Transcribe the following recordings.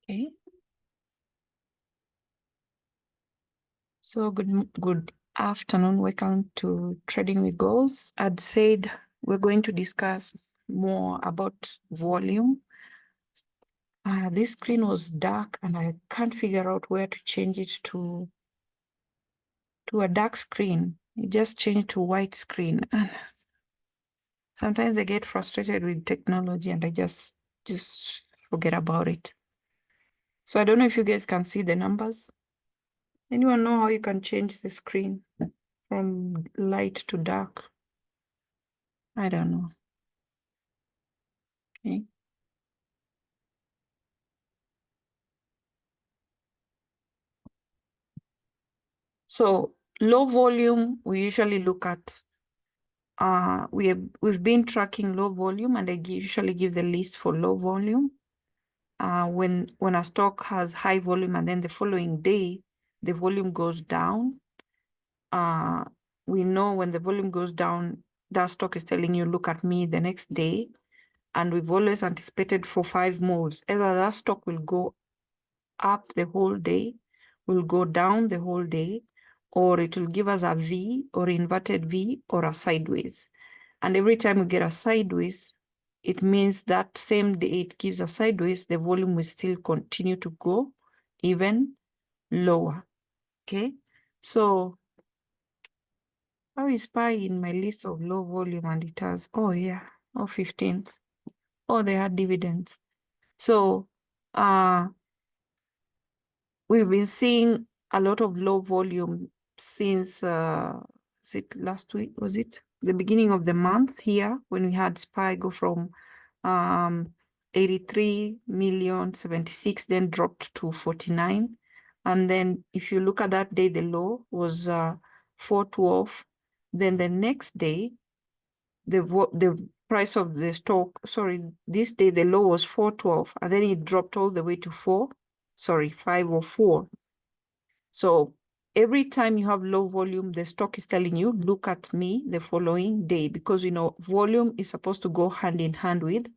Okay. So good afternoon. Welcome to Trading with Goals. I'd said we're going to discuss more about volume. This screen was dark and I can't figure out where to change it to a dark screen. It just changed to white screen. And sometimes I get frustrated with technology and I just forget about it. So I don't know if you guys can see the numbers. Anyone know how you can change the screen from light to dark? I don't know. Okay. So low volume, we usually look at, we've been tracking low volume and I usually give the list for low volume. When a stock has high volume and then the following day, the volume goes down. We know when the volume goes down, that stock is telling you, look at me the next day. And we've always anticipated 4-5 moves. Either that stock will go up the whole day, will go down the whole day, or it will give us a V or inverted V or a sideways. And every time we get a sideways, it means that same day it gives a sideways, the volume will still continue to go even lower. Okay, so how is SPY in my list of low volume? And it has, oh yeah, 15th. Oh, they had dividends. So we've been seeing a lot of low volume since, is it last week? Was it the beginning of the month here when we had SPY go from 83 million, 76, then dropped to 49. And then if you look at that day, the low was 412. Then the next day, the price of the stock, sorry, this day the low was 412, and then it dropped all the way to 504. So every time you have low volume, the stock is telling you, look at me the following day, because volume is supposed to go hand in hand with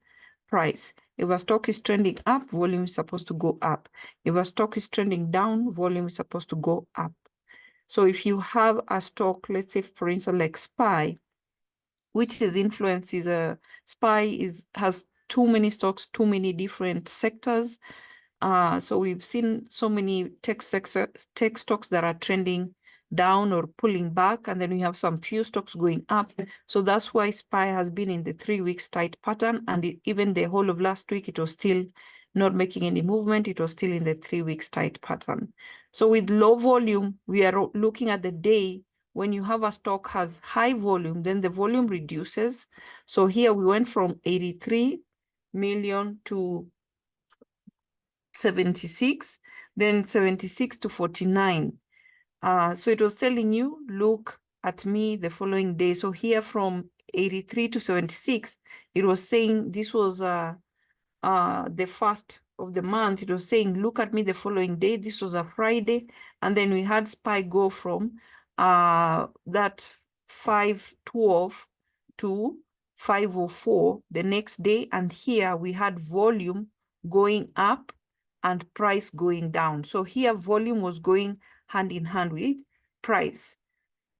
price. If a stock is trending up, volume is supposed to go up. If a stock is trending down, volume is supposed to go up. So if you have a stock, let's say for instance like SPY, which is influences, SPY has too many stocks, too many different sectors. So we've seen so many tech stocks that are trending down or pulling back, and then we have some few stocks going up. So that's why SPY has been in the 3 weeks tight pattern, and even the whole of last week, it was still not making any movement. It was still in the 3 weeks tight pattern. So with low volume, we are looking at the day when you have a stock has high volume, then the volume reduces. So here we went from 83 million to 76, then 76 to 49. So it was telling you, look at me the following day. So here from 83 to 76, it was saying this was the first of the month. It was saying, look at me the following day. This was a Friday. And then we had SPY go from that 512 to 504 the next day. And here we had volume going up and price going down. So here volume was going hand in hand with price.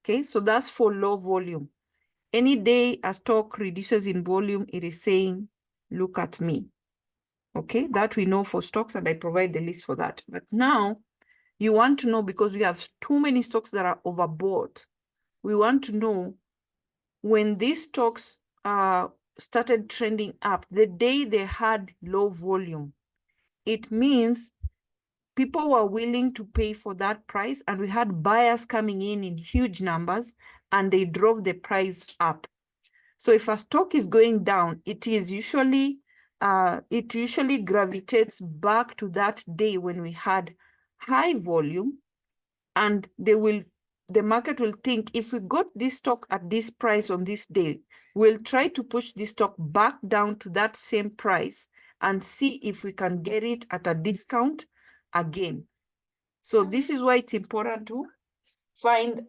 Okay, so that's for low volume. Any day a stock reduces in volume, it is saying, look at me. Okay, that we know for stocks, and I provide the list for that. But now you want to know, because we have too many stocks that are overbought, we want to know when these stocks started trending up, the day they had low volume, it means people were willing to pay for that price, and we had buyers coming in huge numbers, and they drove the price up. So if a stock is going down, it usually gravitates back to that day when we had high volume, and the market will think, if we got this stock at this price on this day, we'll try to push this stock back down to that same price and see if we can get it at a discount again. So this is why it's important to find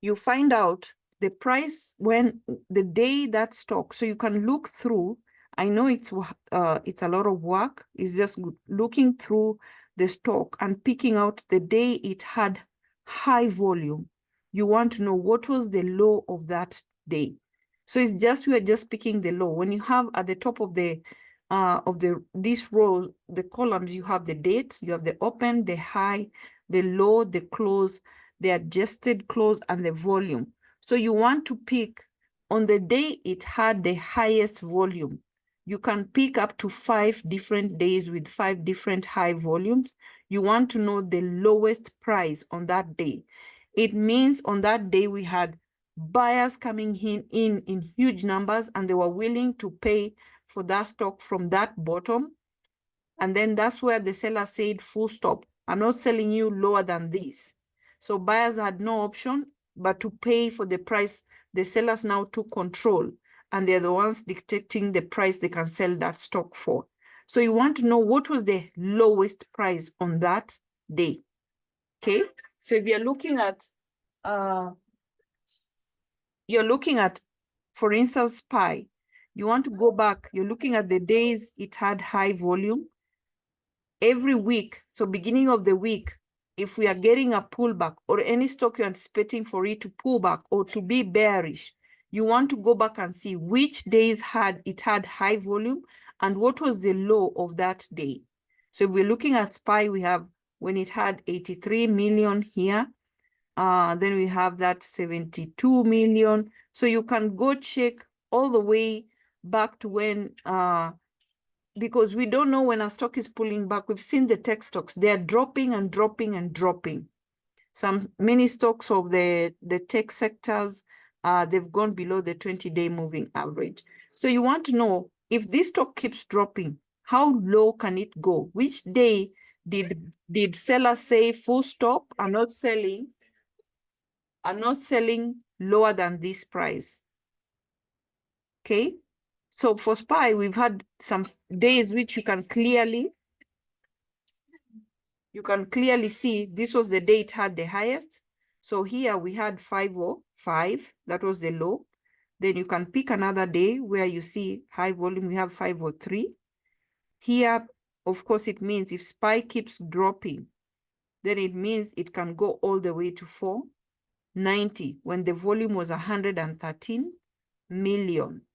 you find out the price when the day that stock, so you can look through. I know it's a lot of work. It's just looking through the stock and picking out the day it had high volume. You want to know what was the low of that day. So it's just, we are just picking the low. When you have at the top of this row, the columns, you have the dates, you have the open, the high, the low, the close, the adjusted close, and the volume. So you want to pick on the day it had the highest volume. You can pick up to 5 different days with 5 different high volumes. You want to know the lowest price on that day. It means on that day we had buyers coming in huge numbers, and they were willing to pay for that stock from that bottom. And then that's where the seller said, full stop. I'm not selling you lower than this. So buyers had no option but to pay for the price. The sellers now took control, and they're the ones dictating the price they can sell that stock for. So you want to know what was the lowest price on that day. Okay. So if you're looking at, for instance, SPY, you want to go back, you're looking at the days it had high volume. Every week, so beginning of the week, if we are getting a pullback or any stock you're anticipating for it to pull back or to be bearish, you want to go back and see which days it had high volume and what was the low of that day. So if we're looking at SPY, we have when it had 83 million here, then we have that 72 million. So you can go check all the way back to when, because we don't know when a stock is pulling back. We've seen the tech stocks, they're dropping and dropping and dropping. Many stocks of the tech sectors, they've gone below the 20-day moving average. So you want to know if this stock keeps dropping, how low can it go? Which day did sellers say full stop? I'm not selling lower than this price. Okay. So for SPY, we've had some days which you can clearly see this was the day it had the highest. So here we had 505, that was the low. Then you can pick another day where you see high volume, we have 503. Here, of course, it means if SPY keeps dropping, then it means it can go all the way to 490 when the volume was 113 million.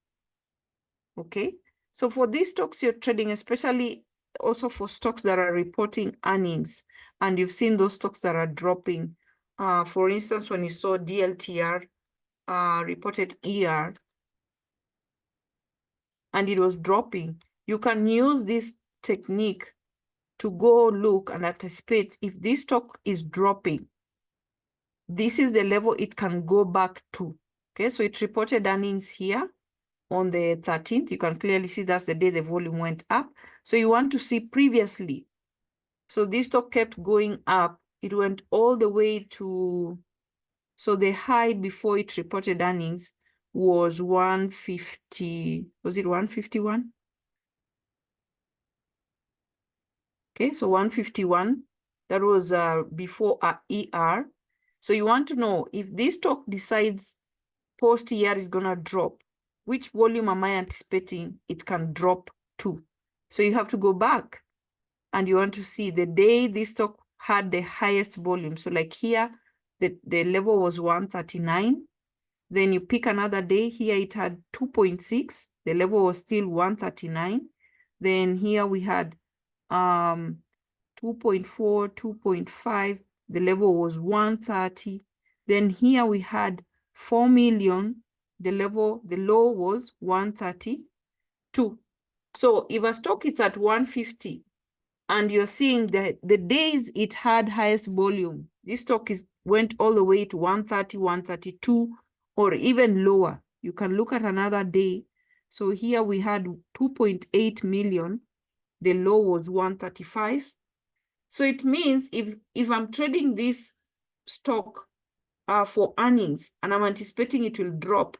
Okay, so for these stocks you're trading, especially also for stocks that are reporting earnings, and you've seen those stocks that are dropping. For instance, when you saw DLTR reported ER and it was dropping, you can use this technique to go look and anticipate if this stock is dropping. This is the level it can go back to. Okay, so it reported earnings here on the 13th. You can clearly see that's the day the volume went up. So you want to see previously. So this stock kept going up. It went all the way to, so the high before it reported earnings was 150, was it 151? Okay, so 151, that was before ER. So you want to know if this stock decides post-ER is gonna drop, which volume am I anticipating it can drop to? So you have to go back and you want to see the day this stock had the highest volume. So like here, the level was 139. Then you pick another day. Here it had 2.6. The level was still 139. Then here we had 2.4, 2.5. The level was 130. Then here we had 4 million. The low was 132. So if a stock is at 150 and you're seeing that the days it had highest volume, this stock went all the way to 130, 132, or even lower. You can look at another day. So here we had 2.8 million. The low was 135. So it means if I'm trading this stock for earnings and I'm anticipating it will drop,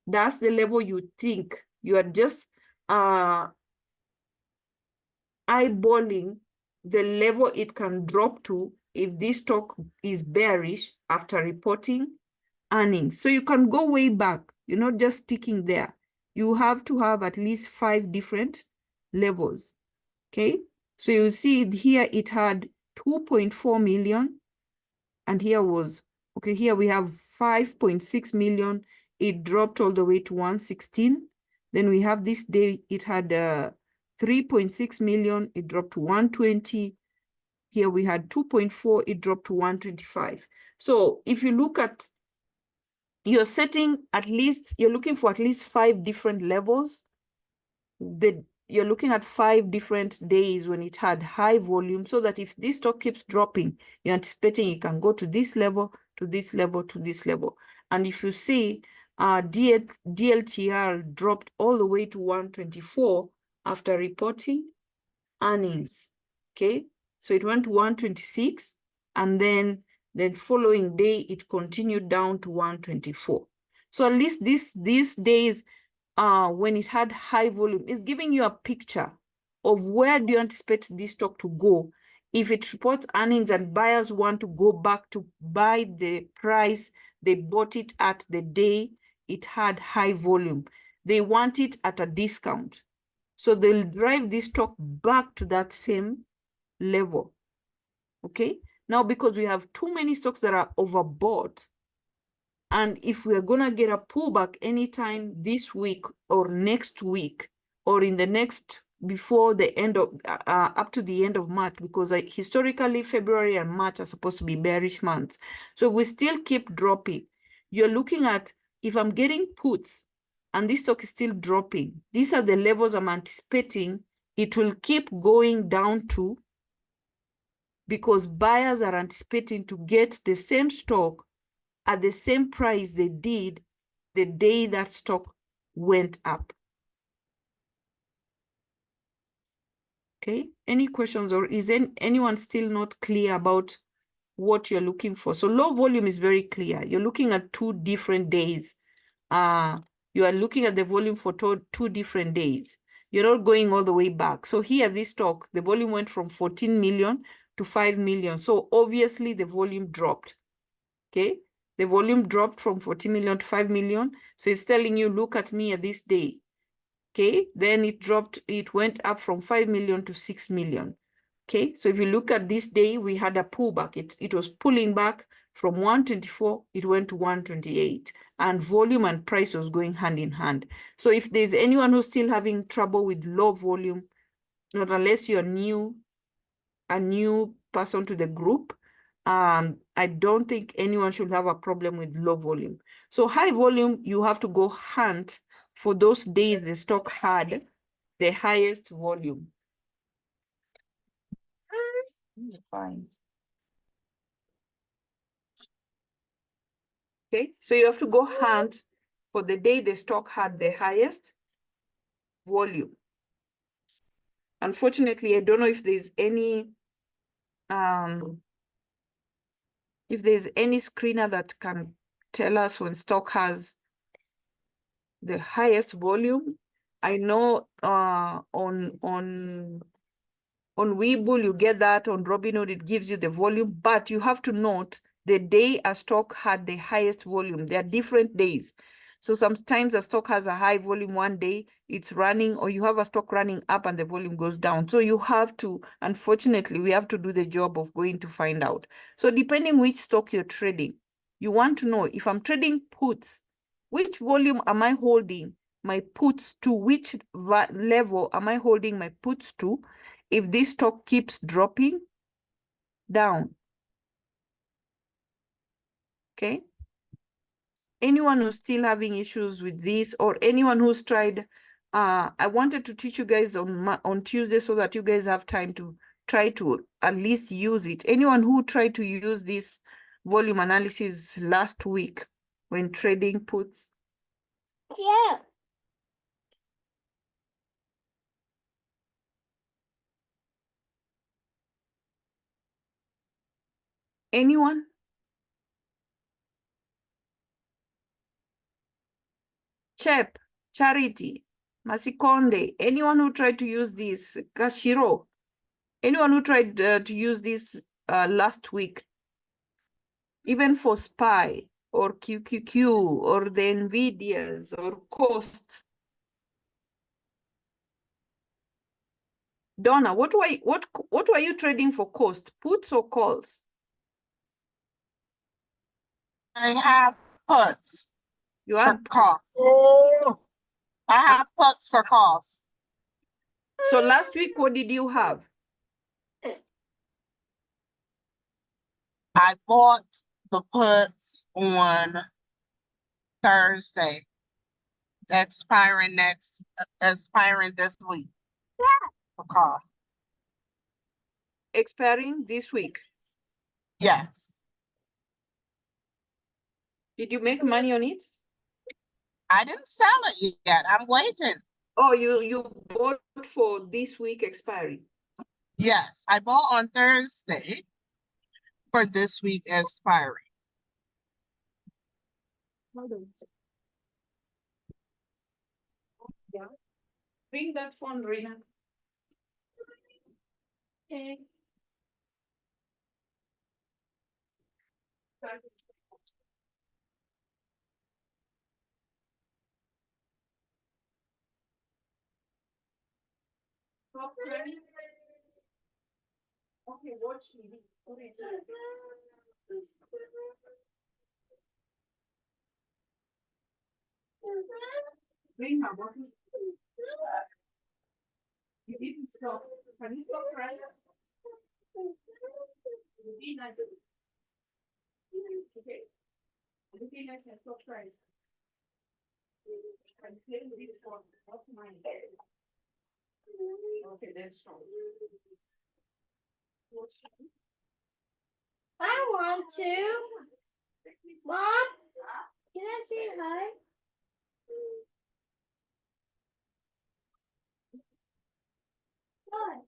that's the level you think. You are just eyeballing the level it can drop to if this stock is bearish after reporting earnings. So you can go way back. You're not just sticking there. You have to have at least 5 different levels. Okay. So you see here it had 2.4 million. And here was, okay, here we have 5.6 million. It dropped all the way to 116. Then we have this day, it had 3.6 million. It dropped to 120. Here we had 2.4, it dropped to 125. So if you look at, you're setting at least, you're looking for at least 5 different levels. You're looking at 5 different days when it had high volume, so that if this stock keeps dropping, you're anticipating it can go to this level, to this level, to this level. And if you see, DLTR dropped all the way to 124 after reporting earnings. Okay, so it went to 126, and then the following day it continued down to 124. So at least these days, when it had high volume, it's giving you a picture of where do you anticipate this stock to go. If it reports earnings and buyers want to go back to buy the price they bought it at the day it had high volume, they want it at a discount. So they'll drive this stock back to that same level. Okay. Now, because we have too many stocks that are overbought, and if we're going to get a pullback anytime this week or next week, or in the next, before the end of, up to the end of March, because historically February and March are supposed to be bearish months. So we still keep dropping. You're looking at, if I'm getting puts and this stock is still dropping, these are the levels I'm anticipating it will keep going down to, because buyers are anticipating to get the same stock at the same price they did the day that stock went up. Okay, any questions, or is anyone still not clear about what you're looking for? So low volume is very clear. You're looking at 2 different days. You are looking at the volume for 2 different days. You're not going all the way back. So here, this stock, the volume went from 14 million to 5 million. So obviously the volume dropped. Okay, the volume dropped from 40 million to 5 million. So it's telling you, look at me at this day. Okay, then it dropped, it went up from 5 million to 6 million. Okay, so if you look at this day, we had a pullback. It was pulling back from 124, it went to 128. And volume and price was going hand in hand. So if there's anyone who's still having trouble with low volume, not unless you're a new person to the group, I don't think anyone should have a problem with low volume. So high volume, you have to go hunt for those days the stock had the highest volume. Fine. Okay, so you have to go hunt for the day the stock had the highest volume. Unfortunately, I don't know if there's any screener that can tell us when stock has the highest volume. I know on Webull you get that, on Robinhood it gives you the volume, but you have to note the day a stock had the highest volume. There are different days. So sometimes a stock has a high volume one day, it's running, or you have a stock running up and the volume goes down. So you have to, unfortunately, we have to do the job of going to find out. So depending which stock you're trading, you want to know, if I'm trading puts, which volume am I holding my puts to? Which level am I holding my puts to if this stock keeps dropping down? Okay. Anyone who's still having issues with this, or anyone who's tried, I wanted to teach you guys on Tuesday so that you guys have time to try to at least use it. Anyone who tried to use this volume analysis last week when trading puts? Yeah. Anyone? Chep, Charity, Masikonde, anyone who tried to use this, Kashiro, anyone who tried to use this last week, even for SPY or QQQ or the Nvidias or Coast? Donna, what were you trading for Coast? Puts or calls? I have puts You for had cost. I have puts for cost. so last week, what did you have? I bought the puts on Thursday, expiring this week for cost. Expiring this week. Yes. Did you make money on it? I didn't sell it yet. I'm waiting. Oh, you bought for this week expiry. Yes, I bought on Thursday for this week expiry. Yeah. Bring that phone, Rina. Okay. Okay, watch me. Bring her bottle. You didn't stop. Can you stop crying? Okay. Stop crying. Okay, that's strong. I want to. Mom, can I say hi? Hi.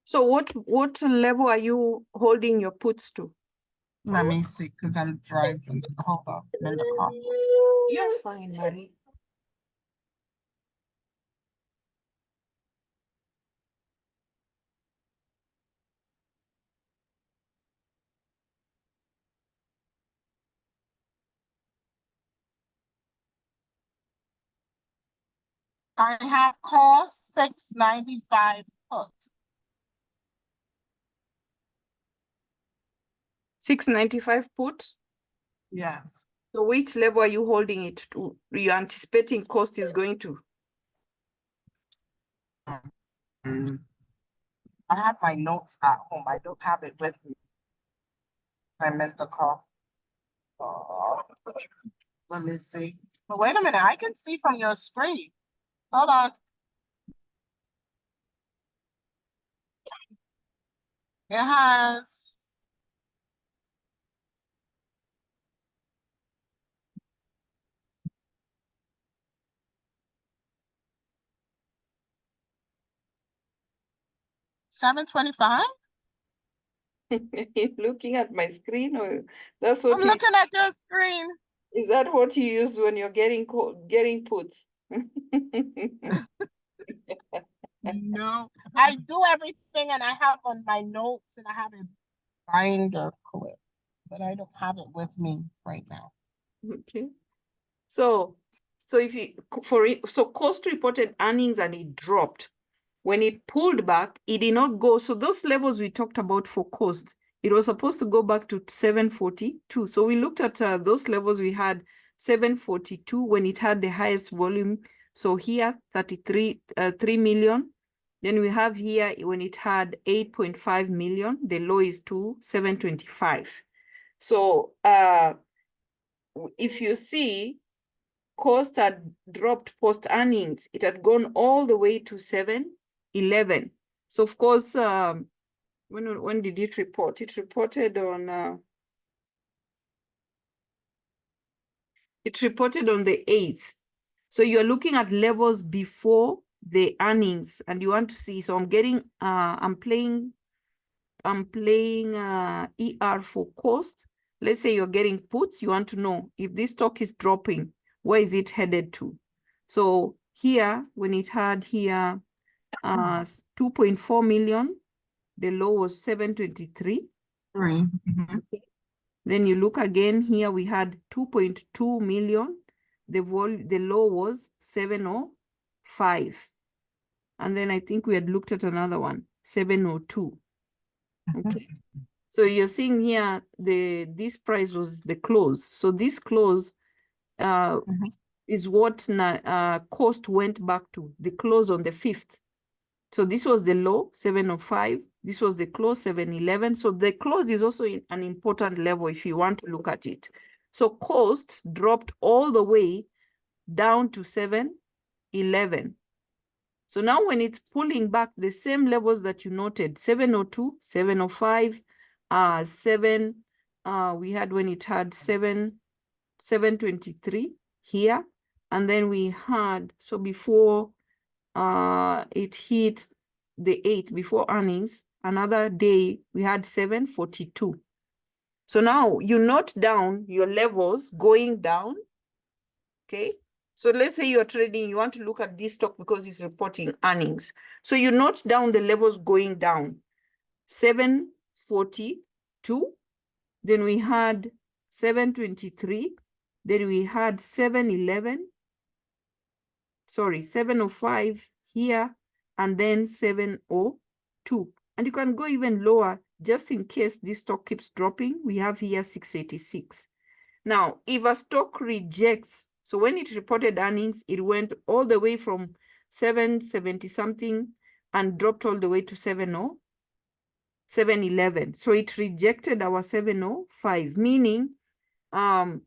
So what level are you holding your puts to? Let me see, because I'm driving. Hold on, I'm in the car. You're fine, Marie. I have cost $6.95 put. 695 put. Yes. So which level are you holding it to? You're anticipating cost is going to? Mm. I have my notes at home. I don't have it with me. I'm in the car. Let me see. But wait a minute, I can see from your screen. Hold on. It has $7.25. Looking at my screen, or that's what I'm looking at your screen. is that what you use when you're getting puts? No, I do everything and I have on my notes and I have a binder clip, but I don't have it with me right now. Okay. So if you so cost reported earnings and it dropped. When it pulled back, it did not go. So those levels we talked about for cost, It was supposed to go back to 742. So we looked at those levels. We had 742 when it had the highest volume. So here, 3 million. Then we have here when it had 8.5 million, the low is to 725. So if you see, cost had dropped post earnings. It had gone all the way to 711. So of course, when did it report? It reported on the 8th. So you're looking at levels before the earnings, and you want to see. So I'm playing ER for cost. Let's say you're getting puts. You want to know if this stock is dropping, where is it headed to? So here, when it had here 2.4 million, the low was 723. Then you look again here, we had 2.2 million. The low was 705. And then I think we had looked at another one, 702. Okay. So you're seeing here, this price was the close. So this close is what cost went back to, the close on the 5th. So this was the low, 705. This was the close, 711. So the close is also an important level if you want to look at it. So cost dropped all the way down to 711. So now when it's pulling back the same levels that you noted, 702, 705, we had when it had 723 here. And then we had, so before it hit the 8th, before earnings, another day we had 742. So now you note down your levels going down, okay? So let's say you're trading, you want to look at this stock because it's reporting earnings. So you note down the levels going down. 742, then we had 723, then we had 711, sorry, 705 here, and then 702. And you can go even lower just in case this stock keeps dropping. We have here 686. Now, if a stock rejects, so when it reported earnings, it went all the way from 770 something and dropped all the way to 711. So it rejected our 705, meaning the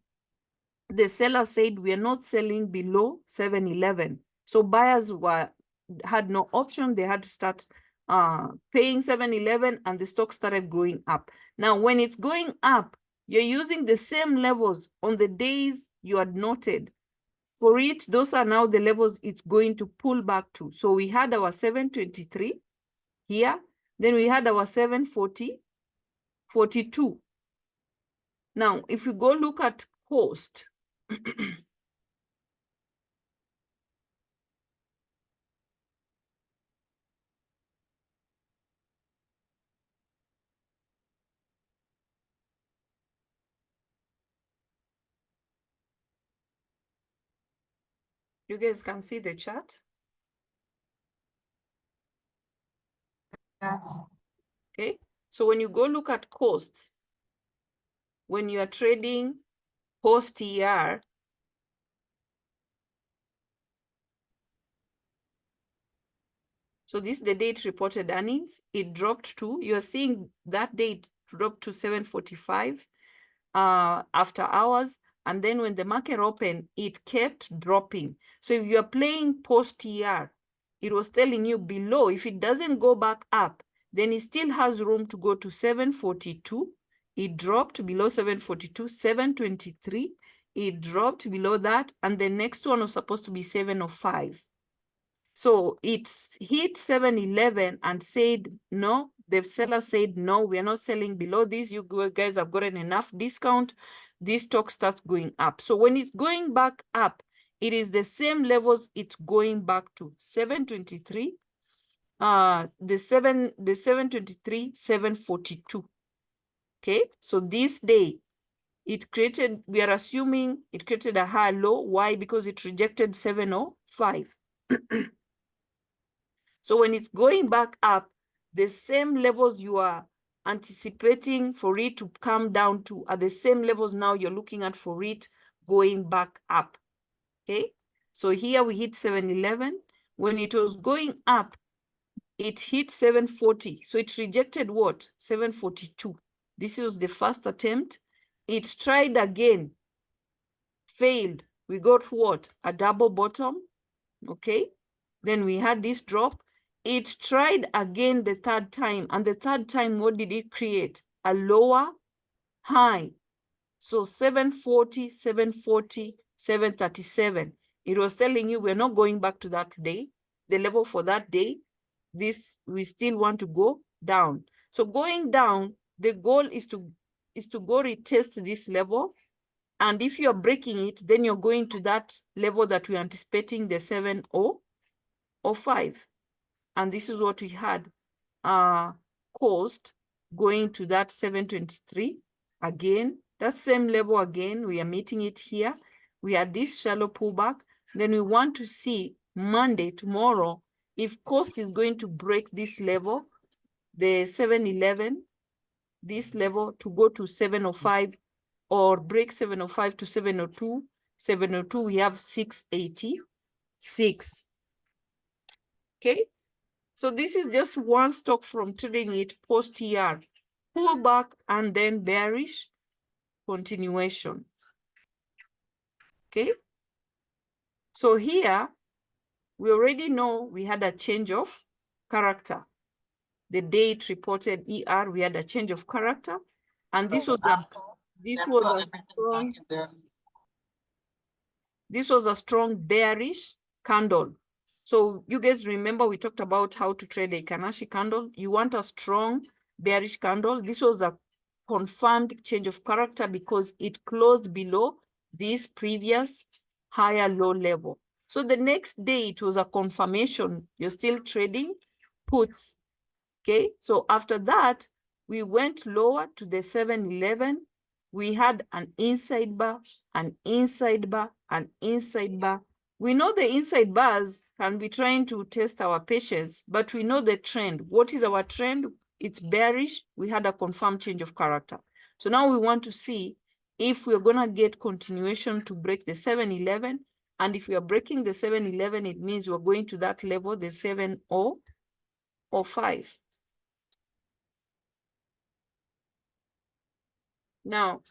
seller said we are not selling below 711. So buyers had no option. They had to start paying 711 and the stock started going up. Now, when it's going up, you're using the same levels on the days you had noted. For it, those are now the levels it's going to pull back to. So we had our 723 here. Then we had our 742. Now, if we go look at cost, you guys can see the chart. Okay, so when you go look at costs, when you are trading post-ER, so this is the day it reported earnings, it dropped to, you are seeing that day it dropped to 745 after hours. And then when the market opened, it kept dropping. So if you're playing post-ER, it was telling you below, if it doesn't go back up, then it still has room to go to 742. It dropped below 742, 723. It dropped below that. And the next one was supposed to be 705. So it hit 711 and said, no, the seller said, no, we are not selling below this. You guys have gotten enough discount. This stock starts going up. So when it's going back up, it is the same levels it's going back to, 723, the 723, 742. Okay, so this day, we are assuming it created a high low. Why? Because it rejected 705. So when it's going back up, the same levels you are anticipating for it to come down to at the same levels now you're looking at for it going back up. Okay, so here we hit 711. When it was going up, it hit 740. So it rejected what? 742. This was the first attempt. It tried again, failed. We got what? A double bottom. Okay, then we had this drop. It tried again the third time, and the third time, what did it create? A lower high. So 740, 740, 737. It was telling you we're not going back to that day. The level for that day, this, we still want to go down. So going down, the goal is to go retest this level. And if you're breaking it, then you're going to that level that we're anticipating, the 705. And this is what we had caused going to that 723 again. That same level again, we are meeting it here. We had this shallow pullback. Then we want to see Monday, tomorrow, if cost is going to break this level, the 711, this level to go to 705, or break 705 to 702. 702, we have 686. Okay. So this is just one stock from trading it post-ER, pullback and then bearish continuation. Okay. So here, we already know we had a change of character. The day it reported ER, we had a change of character. And this was a strong bearish candle. So you guys remember we talked about how to trade a Kanashi candle. You want a strong bearish candle. This was a confirmed change of character because it closed below this previous higher low level. So the next day it was a confirmation. You're still trading puts. Okay, so after that, we went lower to the 711. We had an inside bar, an inside bar, an inside bar. We know the inside bars can be trying to test our patience, but we know the trend. What is our trend? It's bearish. We had a confirmed change of character. So now we want to see if we're going to get continuation to break the 711. And if we are breaking the 711, it means we're going to that level, the 705. Now,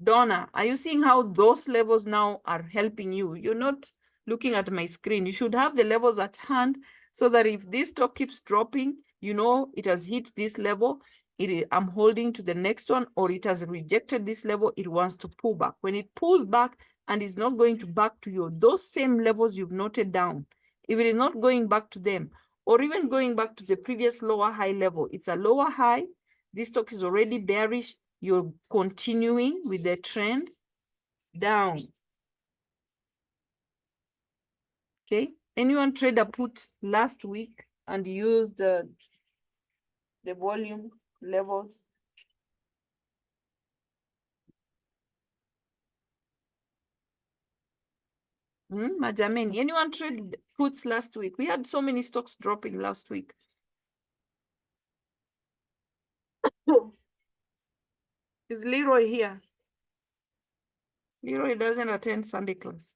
Donna, are you seeing how those levels now are helping you? You're not looking at my screen. You should have the levels at hand so that if this stock keeps dropping, you know it has hit this level, I'm holding to the next one, or it has rejected this level, it wants to pull back. When it pulls back and is not going to back to you, those same levels you've noted down, if it is not going back to them, or even going back to the previous lower high level, it's a lower high, this stock is already bearish, you're continuing with the trend down. Okay. Anyone trade a put last week and use the volume levels? Majameni, anyone trade puts last week? We had so many stocks dropping last week. Is Leroy here? Leroy doesn't attend Sunday class.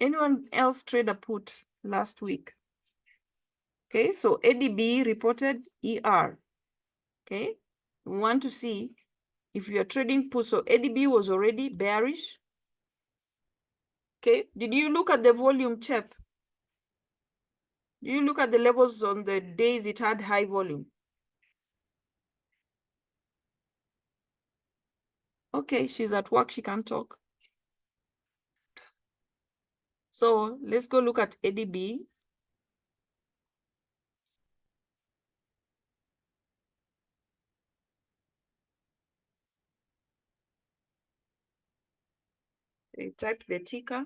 Anyone else trade a put last week? Okay, so ADB reported ER. Okay, we want to see if you are trading put. So ADB was already bearish. Okay, did you look at the volume chart? Do you look at the levels on the days it had high volume? Okay, she's at work, she can't talk. So let's go look at ADB. Type the ticker.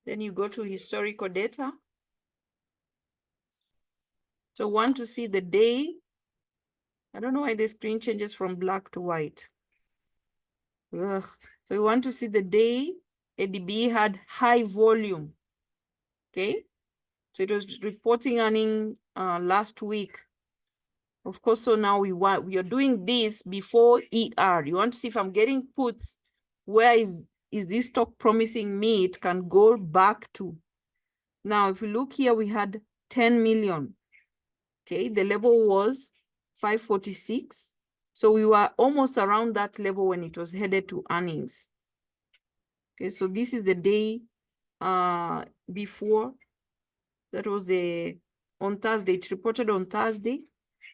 Then you go to historical data. So want to see the day. I don't know why the screen changes from black to white. Ugh. So you want to see the day ADB had high volume. Okay, so it was reporting earning last week. Of course, so now we are doing this before ER. You want to see if I'm getting puts, where is this stock promising me it can go back to? Now, if you look here, we had 10 million. Okay, the level was 546. So we were almost around that level when it was headed to earnings. Okay, so this is the day before. That was on Thursday. It reported on Thursday.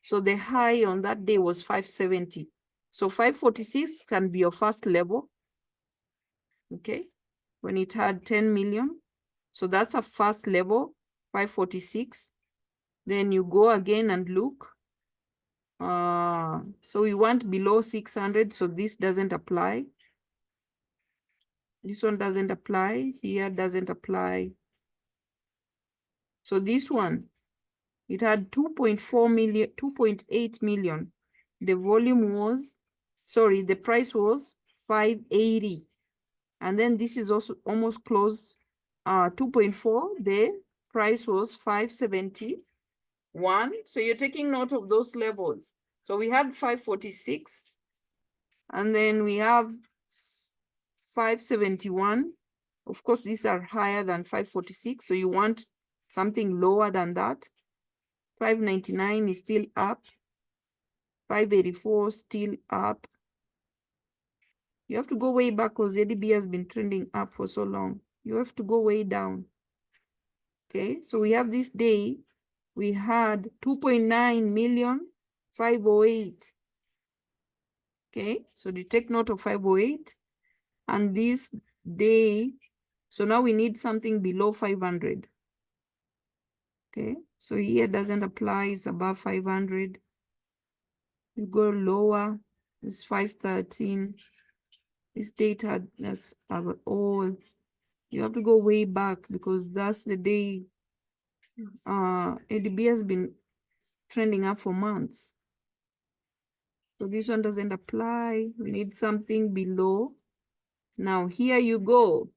So the high on that day was 570. So 546 can be your first level. Okay, when it had 10 million. So that's a first level, 546. Then you go again and look. So we want below 600. So this doesn't apply. This one doesn't apply. Here doesn't apply. So this one, it had 2.4 million, 2.8 million. The volume was, sorry, the price was 580. And then this is also almost close, 2.4. The price was 571. So you're taking note of those levels. So we had 546. And then we have 571. Of course, these are higher than 546. So you want something lower than that. 599 is still up. 584 still up. You have to go way back because ADB has been trending up for so long. You have to go way down. Okay, so we have this day, we had 2.9 million, 508. Okay, so you take note of 508. And this day, so now we need something below 500. Okay, so here doesn't apply, it's above 500. You go lower, it's 513. This data that's all. You have to go way back because that's the day ADB has been trending up for months. So this one doesn't apply. We need something below. Now here you go,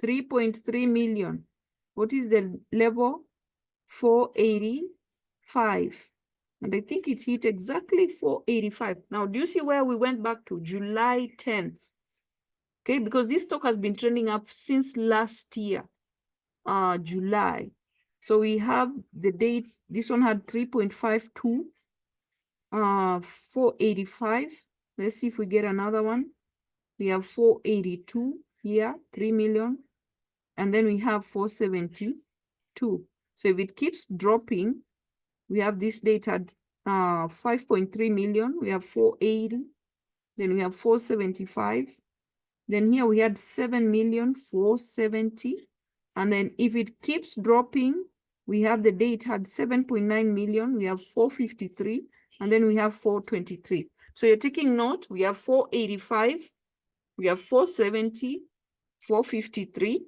3.3 million. What is the level? 485. And I think it hit exactly 485. Now, do you see where we went back to? July 10th. Okay, because this stock has been trending up since last year, July. So we have the date, this one had 3.52, 485. Let's see if we get another one. We have 482 here, 3 million. And then we have 472. So if it keeps dropping, we have this date at 5.3 million. We have 480. Then we have 475. Then here we had 7,470,000. And then if it keeps dropping, we have the date had 7.9 million. We have 453. And then we have 423. So you're taking note, we have 485. We have 470, 453,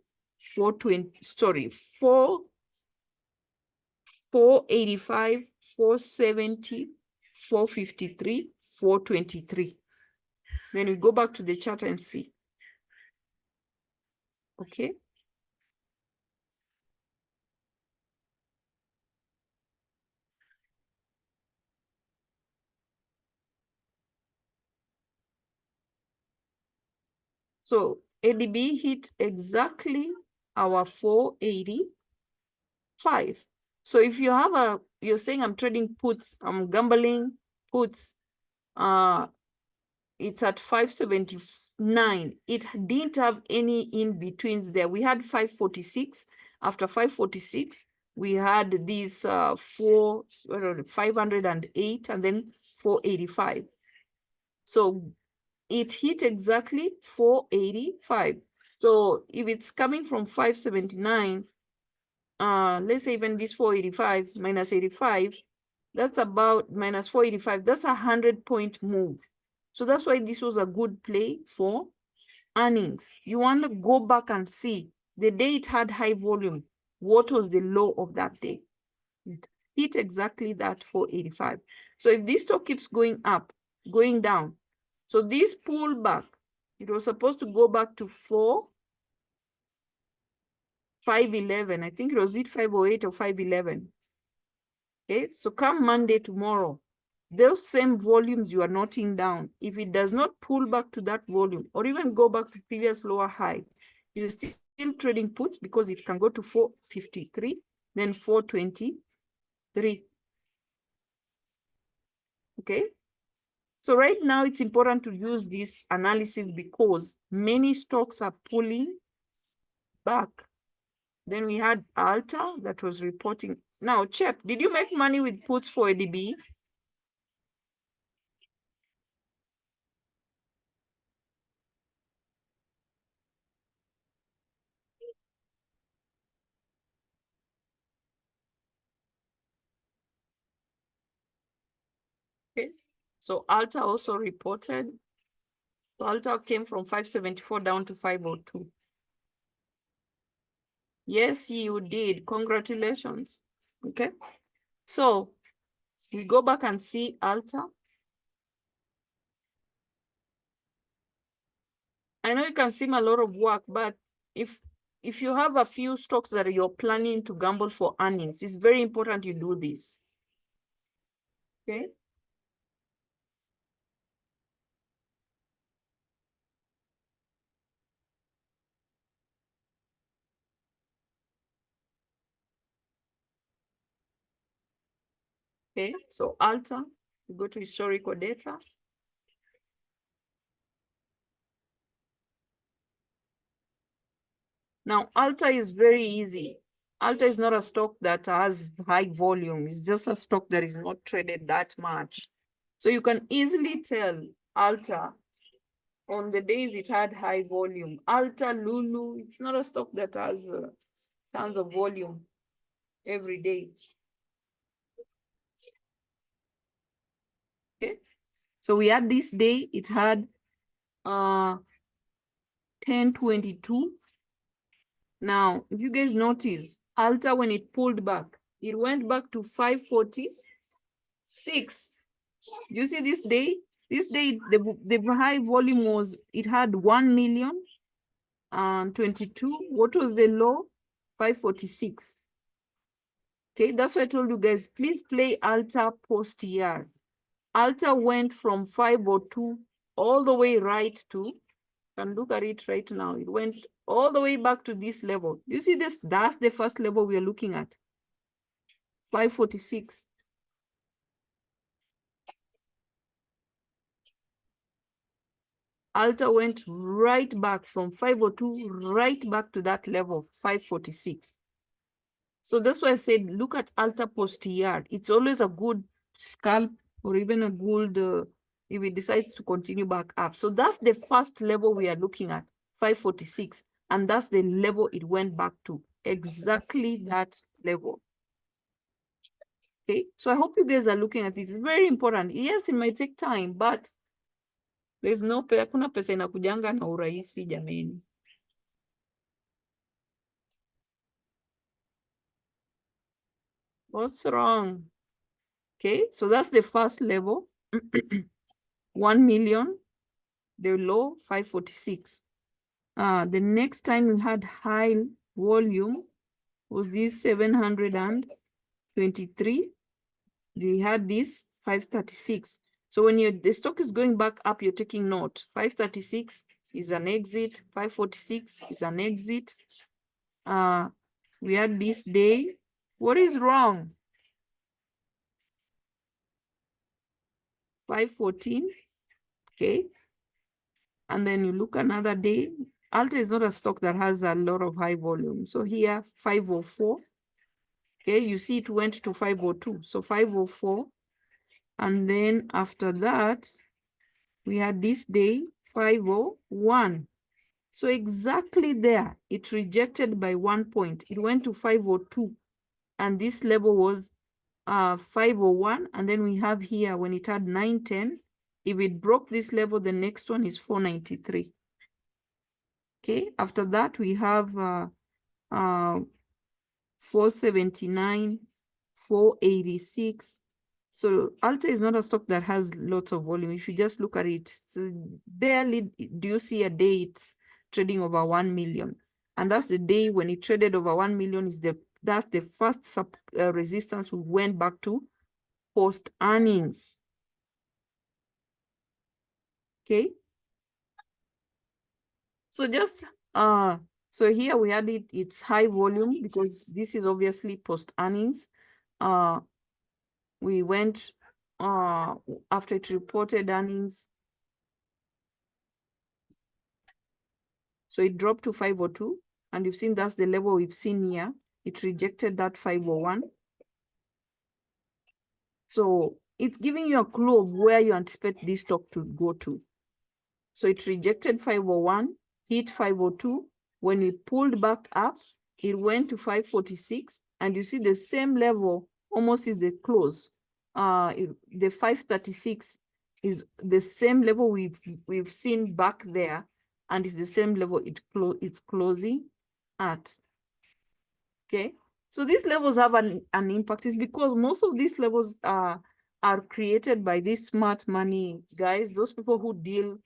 420, sorry, 485, 470, 453, 423. Then we go back to the chart and see. Okay. So ADB hit exactly our 485. So if you have you're saying I'm trading puts, I'm gambling puts, it's at 579. It didn't have any in-betweens there. We had 546. After 546, we had these 508 and then 485. So it hit exactly 485. So if it's coming from 579, let's say even this 485 minus 85, that's about minus 485. That's a 100-point move. So that's why this was a good play for earnings. You want to go back and see the day it had high volume. What was the low of that day? It hit exactly that 485. So if this stock keeps going up, going down, so this pullback, it was supposed to go back to 4 511. I think it was 508 or 511. Okay, so come Monday tomorrow, those same volumes you are noting down, if it does not pull back to that volume or even go back to previous lower high, you're still trading puts because it can go to 453, then 423. Okay, so right now it's important to use this analysis because many stocks are pulling back. Then we had Alta that was reporting. Now, Chep, did you make money with puts for ADB? Okay, so Alta also reported. So Alta came from 574 down to 502. Yes, you did. Congratulations. Okay, so we go back and see Alta. I know it can seem a lot of work, but if you have a few stocks that you're planning to gamble for earnings, it's very important you do this. Okay. Okay, so Alta, we go to historical data. Now, Alta is very easy. Alta is not a stock that has high volume. It's just a stock that is not traded that much. So you can easily tell Alta on the days it had high volume. Alta, Lulu, it's not a stock that has tons of volume every day. Okay, so we had this day, it had 1022. Now, if you guys notice, Alta, when it pulled back, it went back to 546. You see this day? This day, the high volume was, it had 1,022. What was the low? 546. Okay, that's why I told you guys, please play Alta post year. Alta went from 502 all the way right to, can look at it right now. It went all the way back to this level. You see this? That's the first level we are looking at. 546. Alta went right back from 502 right back to that level, 546. So that's why I said, look at Alta post year. It's always a good scalp or even a good, if it decides to continue back up. So that's the first level we are looking at, 546. And that's the level it went back to, exactly that level. Okay, so I hope you guys are looking at this. It's very important. Yes, it might take time, but there's no, hakuna pesa inakujanga na urahisi jameni. What's wrong? Okay, so that's the first level. 1 million, the low 546. The next time we had high volume was this 723. We had this 536. So when the stock is going back up, you're taking note. 536 is an exit. 546 is an exit. We had this day. What is wrong? 514. Okay. And then you look another day. Alta is not a stock that has a lot of high volume. So here, 504. Okay, you see it went to 502. So 504. And then after that, we had this day, 501. So exactly there, it rejected by 1 point. It went to 502. And this level was 501. And then we have here, when it had 910, if it broke this level, the next one is 493. Okay, after that, we have 479, 486. So Alta is not a stock that has lots of volume. If you just look at it, so barely do you see a day it's trading over 1 million. And that's the day when it traded over 1 million. That's the first resistance we went back to post earnings. Okay. So just so here we had it's high volume because this is obviously post earnings. We went after it reported earnings. So it dropped to 502, and you've seen that's the level we've seen here. It rejected that 501. So it's giving you a clue of where you anticipate this stock to go to. So it rejected 501, hit 502. When we pulled back up, it went to 546, and you see the same level almost is the close. The 536 is the same level we've seen back there, and it's the same level it's closing at. Okay, so these levels have an impact. It's because most of these levels are created by these smart money guys, those people who deal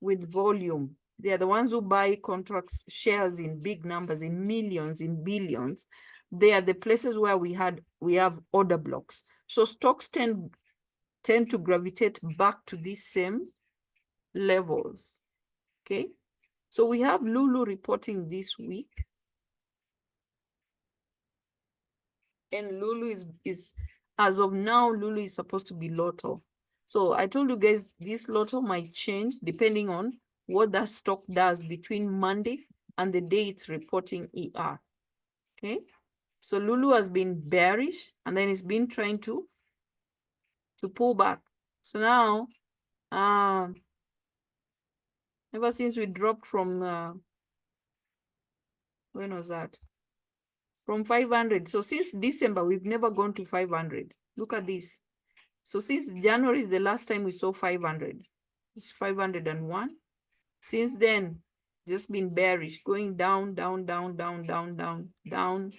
with volume. They are the ones who buy contracts, shares in big numbers, in millions, in billions. They are the places where we have order blocks. So stocks tend to gravitate back to these same levels. Okay, so we have Lulu reporting this week. And Lulu is as of now, Lulu is supposed to be Lotto. So I told you guys this Lotto might change depending on what that stock does between Monday and the day it's reporting ER. Okay, so Lulu has been bearish, and then it's been trying to pull back. So now, ever since we dropped from when was that? From 500. So since December, we've never gone to 500. Look at this. So since January is the last time we saw 500. It's 501. Since then, just been bearish, going down, down, down, down, down, down, down.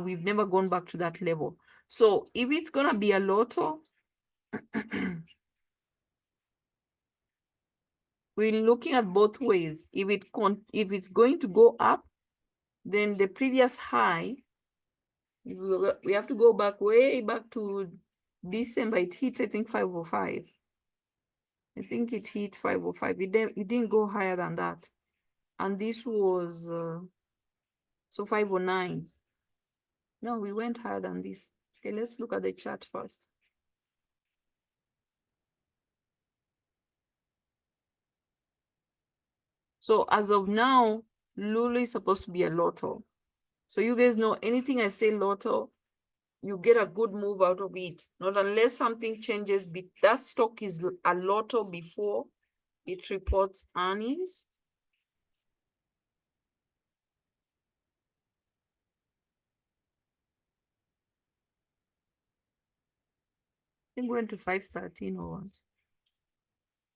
We've never gone back to that level. So if it's gonna be a Lotto, we're looking at both ways. If it's going to go up, then the previous high, we have to go back way back to December. It hit, I think, 505. I think it hit 505. It didn't go higher than that. And this was so 509. No, we went higher than this. Okay, let's look at the chart first. So as of now, Lulu is supposed to be a Lotto. So you guys know anything I say Lotto, you get a good move out of it. Not unless something changes. That stock is a Lotto before it reports earnings. I think we went to 513 or what?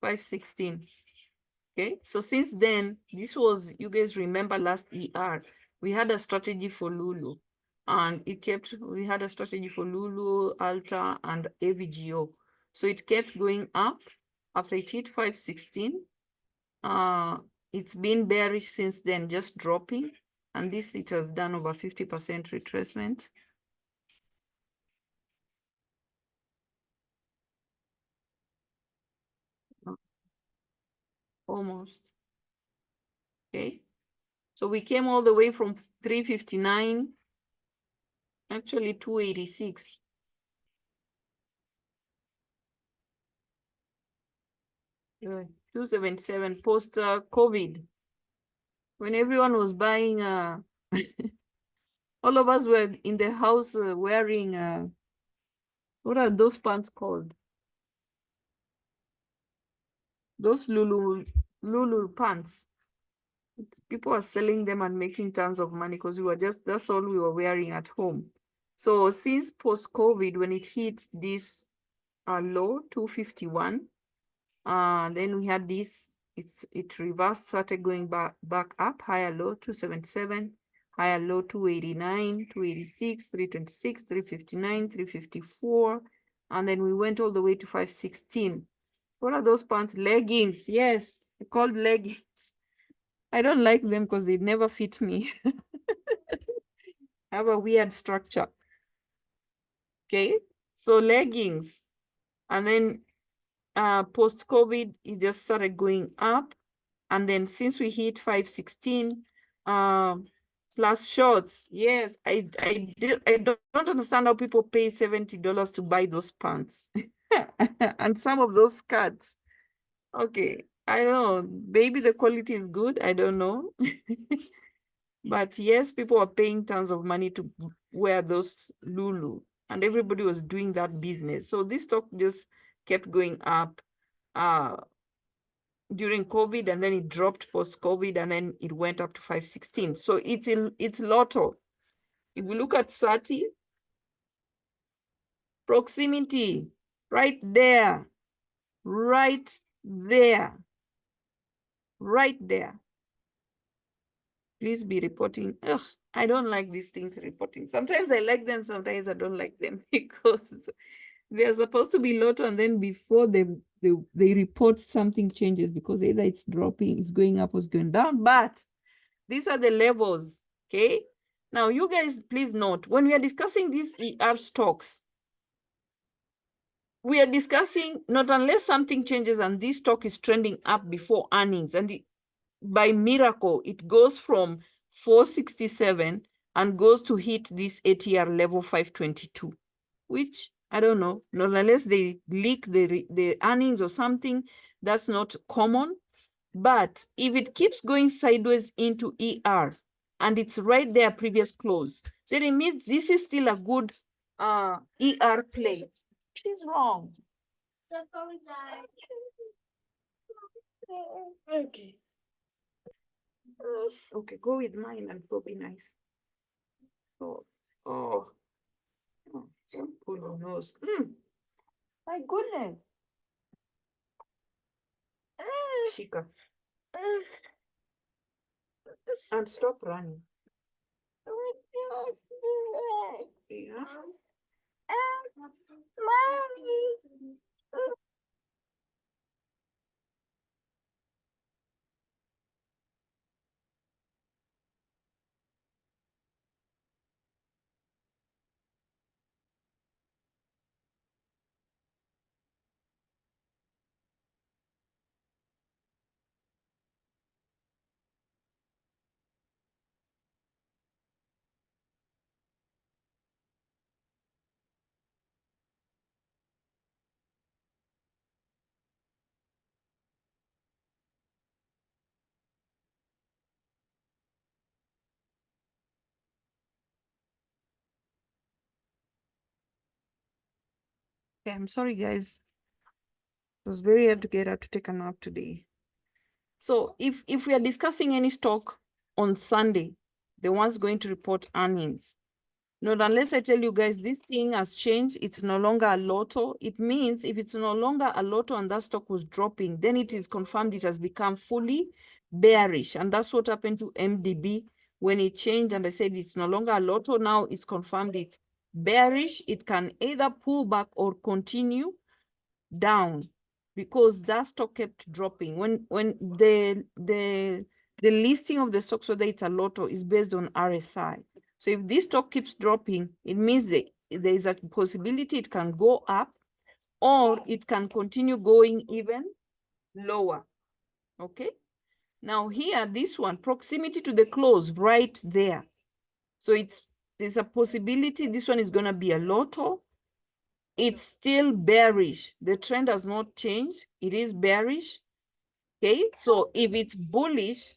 516. Okay, so since then, this was, you guys remember last ER, we had a strategy for Lulu, and we had a strategy for Lulu, Alta, and AVGO. So it kept going up after it hit 516. It's been bearish since then, just dropping. And this, it has done over 50% retracement. Almost. Okay. So we came all the way from 359, actually 286. Yeah, 277 post COVID, when everyone was buying all of us were in the house wearing what are those pants called? Those Lulu pants. People are selling them and making tons of money because that's all we were wearing at home. So since post-COVID, when it hit this low 251, then we had this, it reversed, started going back up, higher low 277, higher low 289, 286, 326, 359, 354, and then we went all the way to 516. What are those pants? Leggings. Yes, they're called leggings. I don't like them because they never fit me. I have a weird structure. Okay, so leggings. And then post-COVID, it just started going up. And then since we hit 516, plus shorts, yes, I don't understand how people pay $70 to buy those pants. And some of those skirts. Okay, I don't know, maybe the quality is good, I don't know. But yes, people are paying tons of money to wear those Lulu, and everybody was doing that business. So this stock just kept going up during COVID, and then it dropped post-COVID, and then it went up to 516. So it's Lotto. If we look at Sati, proximity, right there, right there, right there. Please be reporting. Ugh, I don't like these things reporting. Sometimes I like them, sometimes I don't like them because they're supposed to be Lotto, and then before they report, something changes because either it's dropping, it's going up, or it's going down. But these are the levels, okay? Now, you guys, please note, when we are discussing these ER stocks, we are discussing not unless something changes and this stock is trending up before earnings, and by miracle, it goes from 467 and goes to hit this ATR level 522, which I don't know, not unless they leak the earnings or something, that's not common. But if it keeps going sideways into ER and it's right there previous close, then it means this is still a good ER play. What is wrong? Okay. Okay, go with mine and it'll be nice. Oh, oh, oh, don't pull your nose. My goodness. Shika. And stop running. Yeah. Okay, I'm sorry, guys. It was very hard to get her to take a nap today. So if we are discussing any stock on Sunday, the ones going to report earnings, not unless I tell you guys this thing has changed, it's no longer a Lotto. It means if it's no longer a Lotto and that stock was dropping, then it is confirmed it has become fully bearish. And that's what happened to MDB when it changed. And I said it's no longer a Lotto. Now it's confirmed it's bearish. It can either pull back or continue down because that stock kept dropping. When the listing of the stocks, whether it's a Lotto, is based on RSI. So if this stock keeps dropping, it means that there is a possibility it can go up or it can continue going even lower. Okay. Now here, this one, proximity to the close, right there. So there's a possibility this one is going to be a Lotto. It's still bearish. The trend has not changed. It is bearish. Okay, so if it's bullish,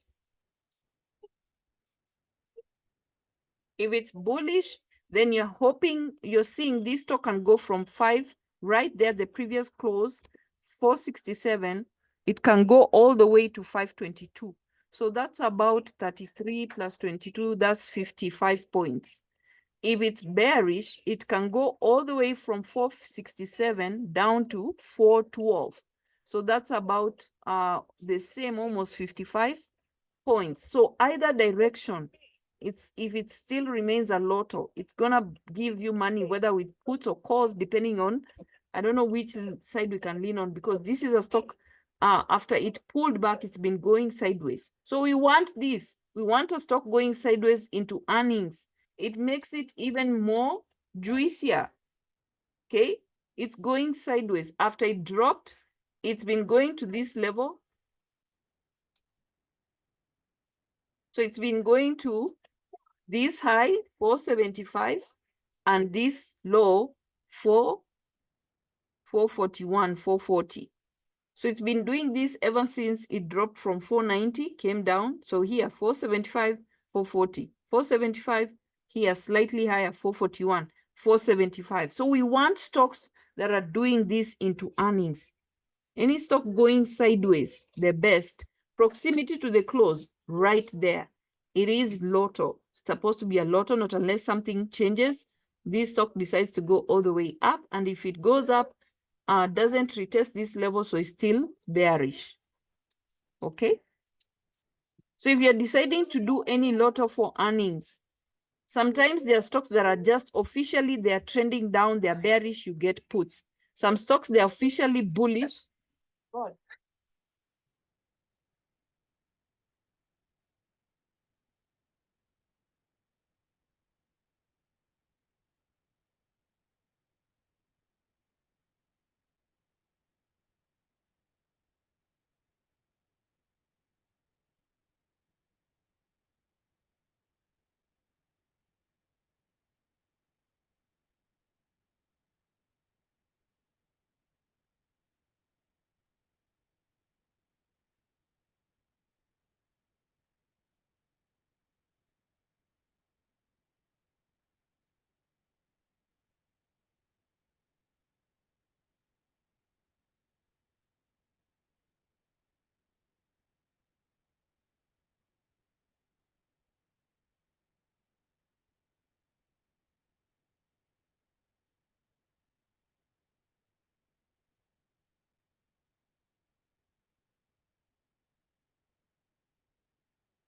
then you're seeing this stock can go from 5 right there, the previous close, 467. It can go all the way to 522. So that's about 33 plus 22, that's 55 points. If it's bearish, it can go all the way from 467 down to 412. So that's about the same, almost 55 points. So either direction, if it still remains a Lotto, it's gonna give you money, whether with puts or calls, depending on, I don't know which side we can lean on, because this is a stock after it pulled back, it's been going sideways. So we want this. We want a stock going sideways into earnings. It makes it even more juicier. Okay, it's going sideways. After it dropped, it's been going to this level. So it's been going to this high, 475, and this low, 441, 440. So it's been doing this ever since it dropped from 490, came down. So here, 475, 440, 475, here slightly higher, 441, 475. So we want stocks that are doing this into earnings. Any stock going sideways, the best. Proximity to the close, right there. It is lotto. It's supposed to be a lotto, not unless something changes. This stock decides to go all the way up. And if it goes up, doesn't retest this level, so it's still bearish. Okay? So if you're deciding to do any lotto for earnings, sometimes there are stocks that are just officially, they're trending down, they're bearish, you get puts. Some stocks, they're officially bullish. God.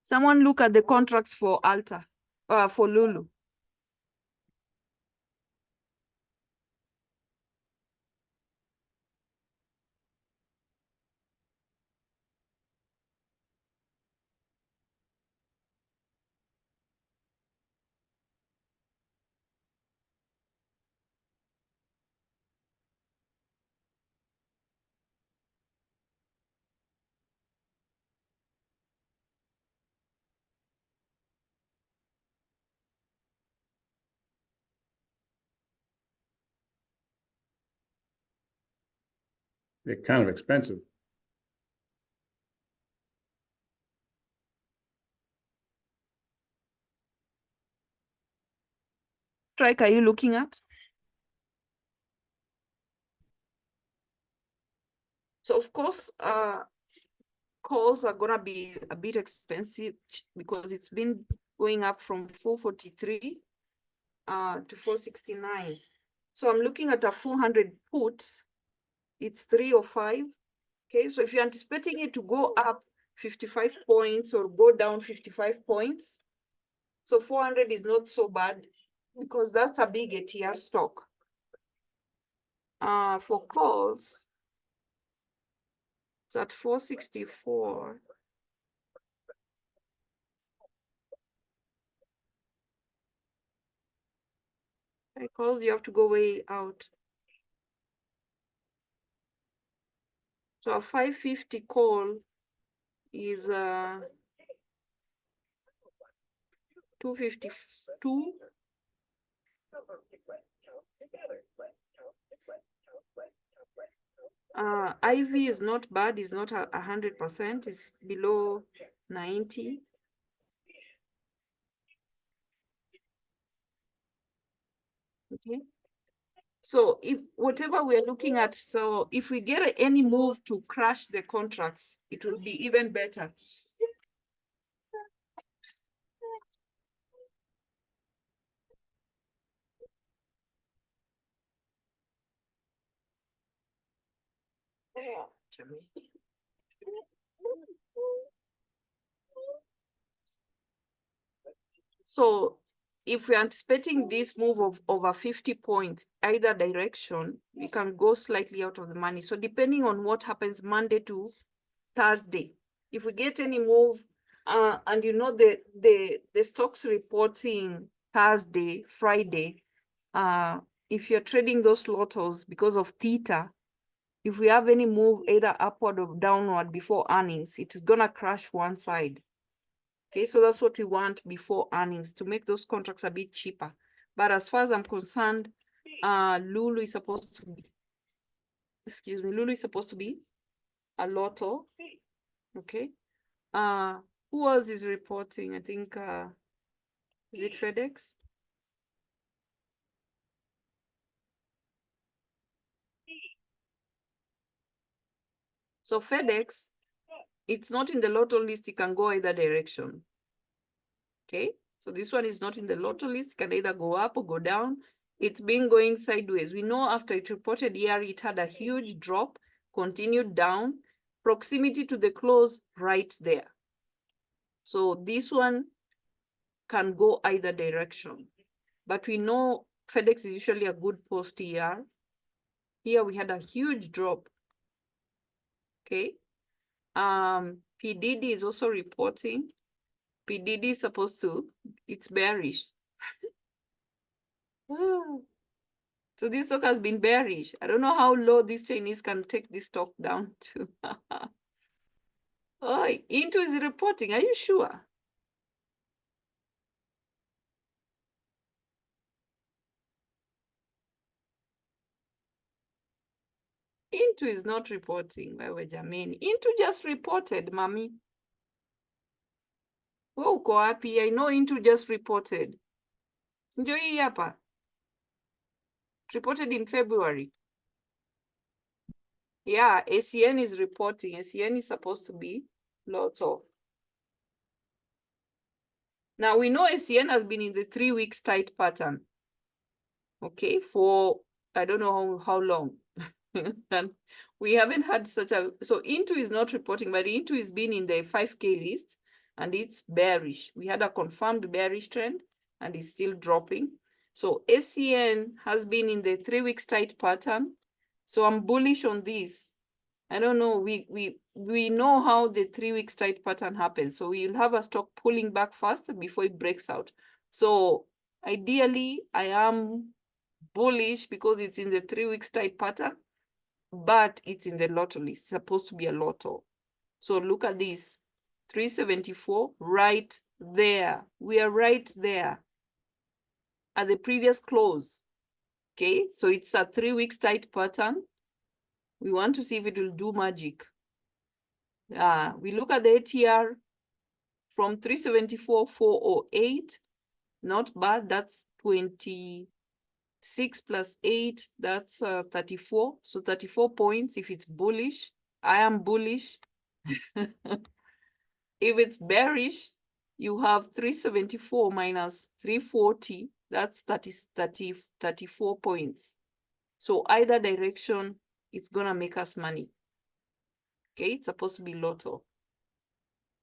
Someone look at the contracts for Alta, for Lulu. They're kind of expensive. Strike, are you looking at? So of course, calls are gonna be a bit expensive because it's been going up from 443 to 469. So I'm looking at a 400 put. It's 305. Okay, so if you're anticipating it to go up 55 points or go down 55 points, so 400 is not so bad because that's a big ATR stock. For calls, it's at 464. Calls, you have to go way out. So a 550 call is 252. IV is not bad, it's not 100%, it's below 90. Okay. So if whatever we're looking at, so if we get any move to crash the contracts, it will be even better. So if we're anticipating this move of over 50 points, either direction, we can go slightly out of the money. So depending on what happens Monday to Thursday, if we get any move, and you know the stocks reporting Thursday, Friday, if you're trading those lotos because of theta, if we have any move either upward or downward before earnings, it's gonna crash one side. Okay, so that's what we want before earnings, to make those contracts a bit cheaper. But as far as I'm concerned, Lulu is supposed to be, excuse me, Lulu is supposed to be a lotto. Okay. Who else is reporting? I think, is it FedEx? So FedEx, it's not in the lotto list, it can go either direction. Okay, so this one is not in the lotto list, it can either go up or go down. It's been going sideways. We know after it reported here, it had a huge drop, continued down, proximity to the close right there. So this one can go either direction. But we know FedEx is usually a good post here. Here we had a huge drop. Okay. PDD is also reporting. PDD is supposed to, it's bearish. So this stock has been bearish. I don't know how low these Chinese can take this stock down to. Oh, Into is reporting. Are you sure? Into is not reporting. Where were Jamani? Into just reported, mommy. Oh, uko wapi? I know Into just reported. Ndio hii hapa. Reported in February. Yeah, ACN is reporting. ACN is supposed to be lotto. Now we know ACN has been in the 3 weeks tight pattern. Okay, for I don't know how long. And we haven't had such a, so Into is not reporting, but Into is been in the 5K list and it's bearish. We had a confirmed bearish trend and it's still dropping. So ACN has been in the 3 weeks tight pattern. So I'm bullish on this. I don't know, we know how the 3 weeks tight pattern happens. So we'll have a stock pulling back first before it breaks out. So ideally I am bullish because it's in the 3 weeks tight pattern, but it's in the lotto list. It's supposed to be a lotto. So look at this, 374 right there. We are right there at the previous close. Okay, so it's a 3 weeks tight pattern. We want to see if it will do magic. We look at the ATR from 374, 408. Not bad. That's 26 plus 8. That's 34. So 34 points if it's bullish. I am bullish. If it's bearish, you have 374 minus 340. That's 34 points. So either direction, it's going to make us money. Okay, it's supposed to be lotto.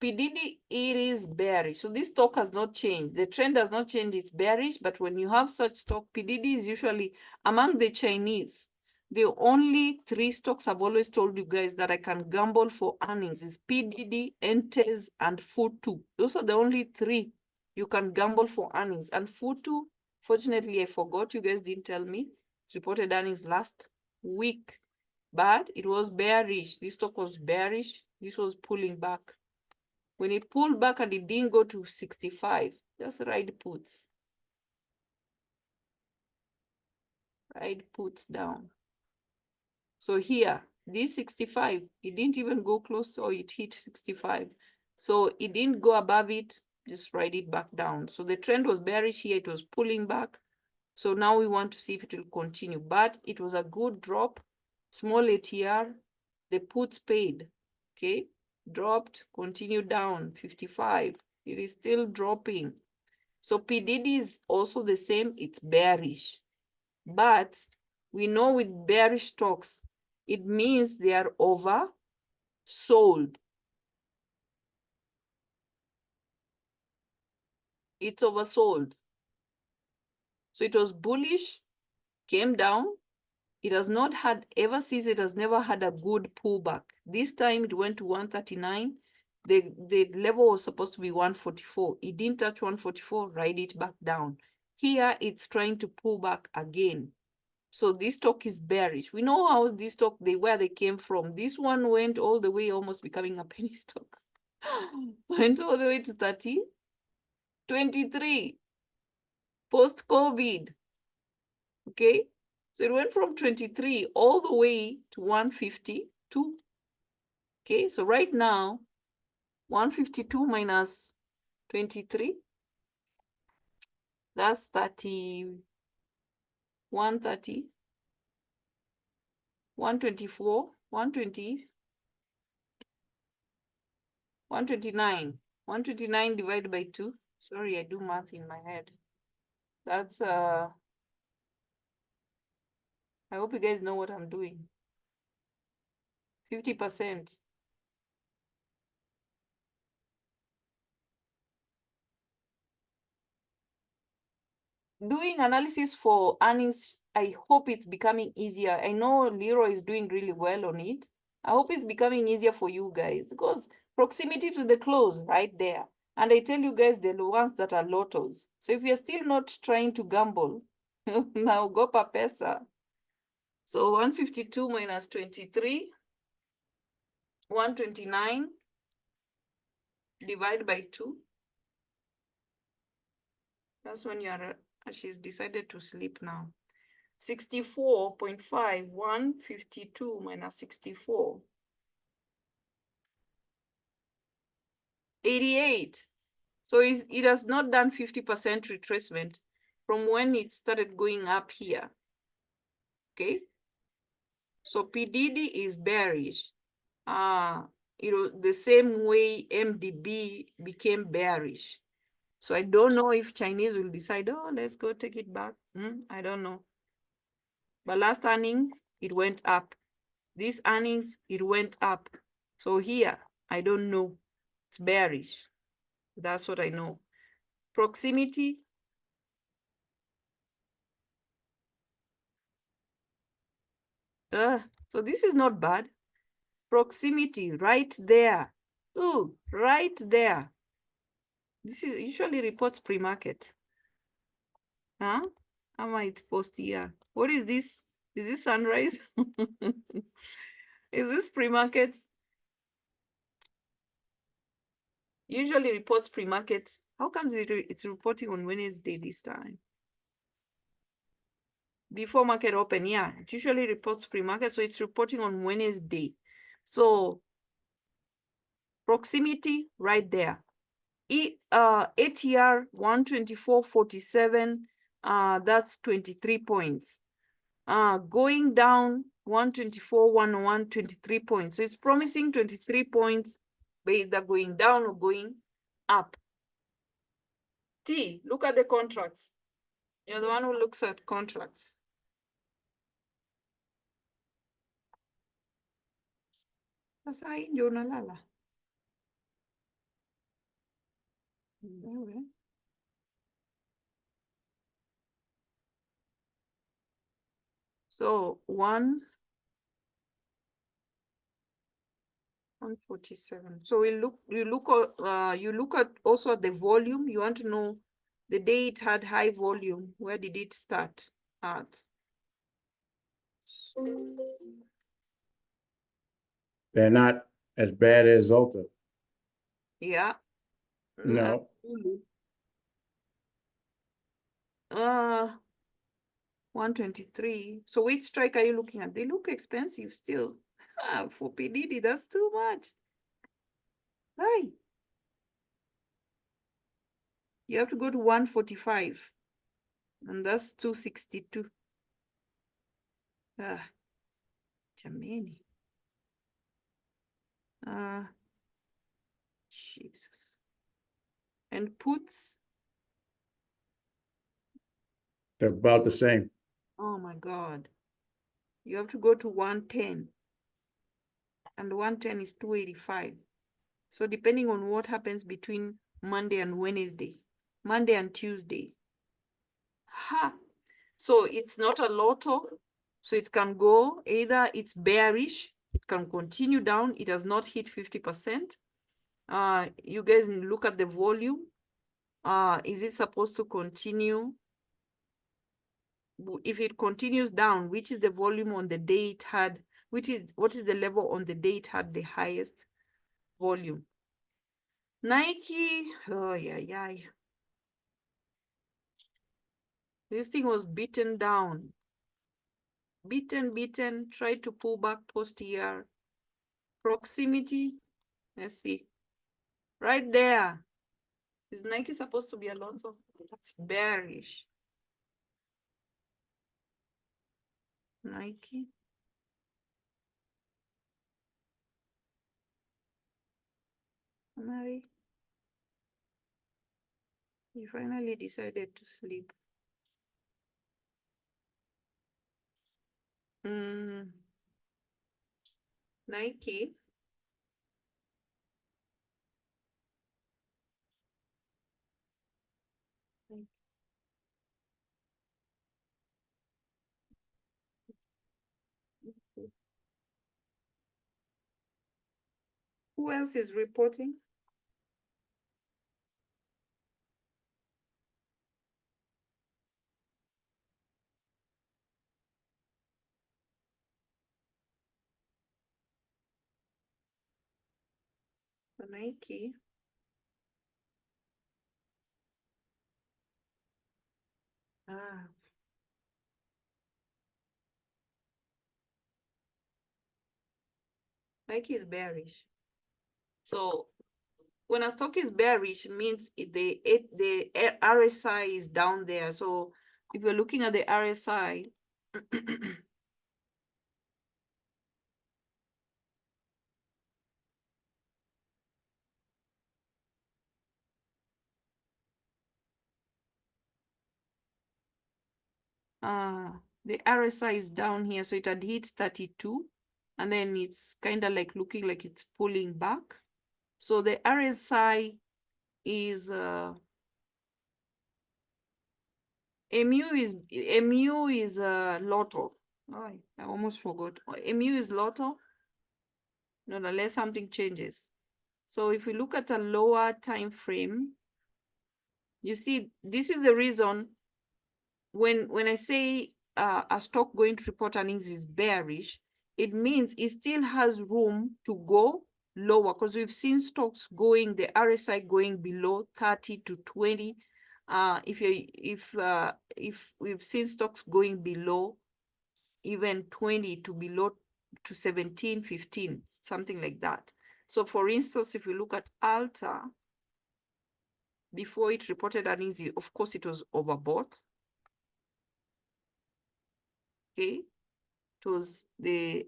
PDD, it is bearish. So this stock has not changed. The trend has not changed. It's bearish. But when you have such stock, PDD is usually among the Chinese. The only 3 stocks I've always told you guys that I can gamble for earnings is PDD, Entes, and Futu. Those are the only 3 you can gamble for earnings. And Futu, fortunately, I forgot. You guys didn't tell me. It reported earnings last week. But it was bearish. This stock was bearish. This was pulling back. When it pulled back and it didn't go to 65, just ride puts. Ride puts down. So here, this 65, it didn't even go close to, or it hit 65. So it didn't go above it, just ride it back down. So the trend was bearish here, it was pulling back. So now we want to see if it will continue, but it was a good drop, small ATR, the puts paid, okay? Dropped, continued down, 55. It is still dropping. So PDD is also the same, it's bearish. But we know with bearish stocks, it means they are oversold. It's oversold. So it was bullish, came down. It has not had, ever since, it has never had a good pullback. This time it went to 139. The level was supposed to be 144. It didn't touch 144, ride it back down. Here it's trying to pull back again. So this stock is bearish. We know how this stock, where they came from. This one went all the way, almost becoming a penny stock. Went all the way to 30, 23, post-COVID. Okay, so it went from 23 all the way to 152. Okay, so right now, 152 minus 23, that's 30, 130, 124, 120, 129. 129 divided by 2. Sorry, I do math in my head. That's, I hope you guys know what I'm doing. 50%. Doing analysis for earnings, I hope it's becoming easier. I know Leroy is doing really well on it. I hope it's becoming easier for you guys because proximity to the close right there. And I tell you guys, the ones that are lotos. So if you're still not trying to gamble, now go per pesa. So 152 minus 23, 129 divided by 2. That's when she's decided to sleep now. 64.5, 152 minus 64. 88. So it has not done 50% retracement from when it started going up here. Okay. So PDD is bearish. The same way MDB became bearish. So I don't know if Chinese will decide, oh, let's go take it back. I don't know. But last earnings, it went up. This earnings, it went up. So here, I don't know. It's bearish. That's what I know. Proximity. So this is not bad. Proximity right there. Ooh, right there. This is usually reports pre-market. Huh? I might post here. What is this? Is this sunrise? Is this pre-market? Usually reports pre-market. How comes it's reporting on Wednesday this time? Before market open, yeah. It usually reports pre-market, so it's reporting on Wednesday. So proximity right there. ATR 124.47, that's 23 points. Going down 124.101, 23 points. So it's promising 23 points, either going down or going up. T, look at the contracts. You're the one who looks at contracts. Sasa hii ndio unalala. So 147. So you look at also at the volume. You want to know the day it had high volume. Where did it start at? They're not as bad as Zolta. Yeah. No. 123. So which strike are you looking at? They look expensive still. For PDD, that's too much. Hi. You have to go to 145. And that's 262. Jamani. Jesus. And puts. They're about the same. Oh my God. You have to go to 110. And 110 is 285. So depending on what happens between Monday and Wednesday, Monday and Tuesday. Ha! So it's not a lotto. So it can go either it's bearish, it can continue down. It has not hit 50%. You guys look at the volume. Is it supposed to continue? If it continues down, which is the volume on the day it had, what is the level on the day it had the highest volume? Nike, oh yeah. This thing was beaten down. Beaten, tried to pull back post here. Proximity, let's see. Right there. Is Nike supposed to be a lot of? That's bearish. Nike. Mary. He finally decided to sleep. Nike. Who else is reporting? Nike. Nike is bearish. So when a stock is bearish, means the RSI is down there. So if you're looking at the RSI, the RSI is down here. So it had hit 32, and then it's kind of like looking like it's pulling back. So the RSI is MU is Lotto. Oh, I almost forgot. MU is Lotto. No, unless something changes. So if we look at a lower time frame, you see, this is the reason when I say a stock going to report earnings is bearish, it means it still has room to go lower, because we've seen stocks going, the RSI going below 30 to 20. If we've seen stocks going below even 20 to below to 17, 15, something like that. So for instance, if you look at Alta, before it reported earnings, of course, it was overbought. Okay, it was the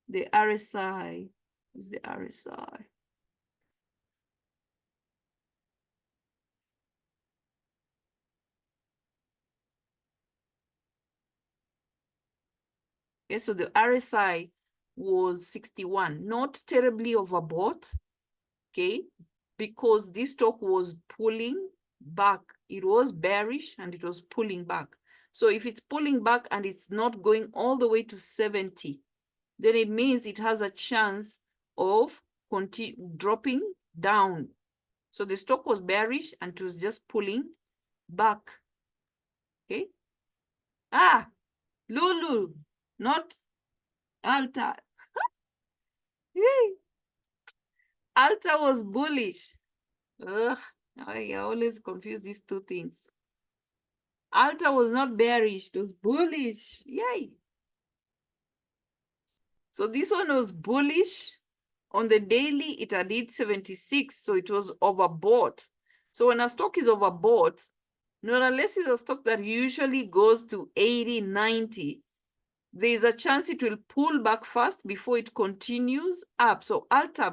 RSI. Is the RSI? Okay, so the RSI was 61, not terribly overbought. Okay, because this stock was pulling back. It was bearish and it was pulling back. So if it's pulling back and it's not going all the way to 70, then it means it has a chance of dropping down. So the stock was bearish and it was just pulling back. Okay. Lulu, not Alta. Alta was bullish. Ugh, I always confuse these two things. Alta was not bearish, it was bullish. Yay. So this one was bullish. On the daily, it had hit 76, so it was overbought. So when a stock is overbought, not unless it's a stock that usually goes to 80, 90, there's a chance it will pull back fast before it continues up. So Alta,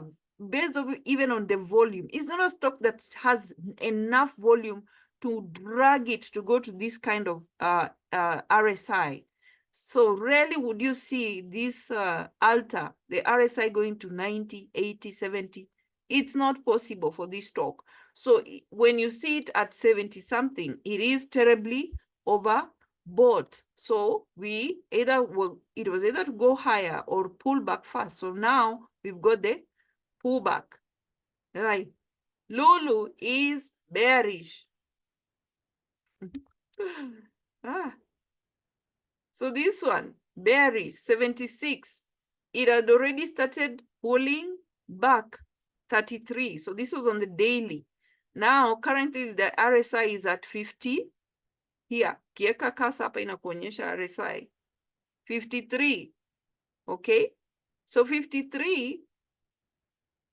based on even on the volume, is not a stock that has enough volume to drag it to go to this kind of RSI. So rarely would you see this Alta, the RSI going to 90, 80, 70. It's not possible for this stock. So when you see it at 70 something, it is terribly overbought. bought. So we either it was either to go higher or pull back fast. So now we've got the pullback. Right. Lulu is bearish. So this one, bearish, 76. It had already started pulling back 33. So this was on the daily. Now, currently the RSI is at 50. Here, kieka kasa hapa inakuonyesha RSI. 53. Okay. So 53,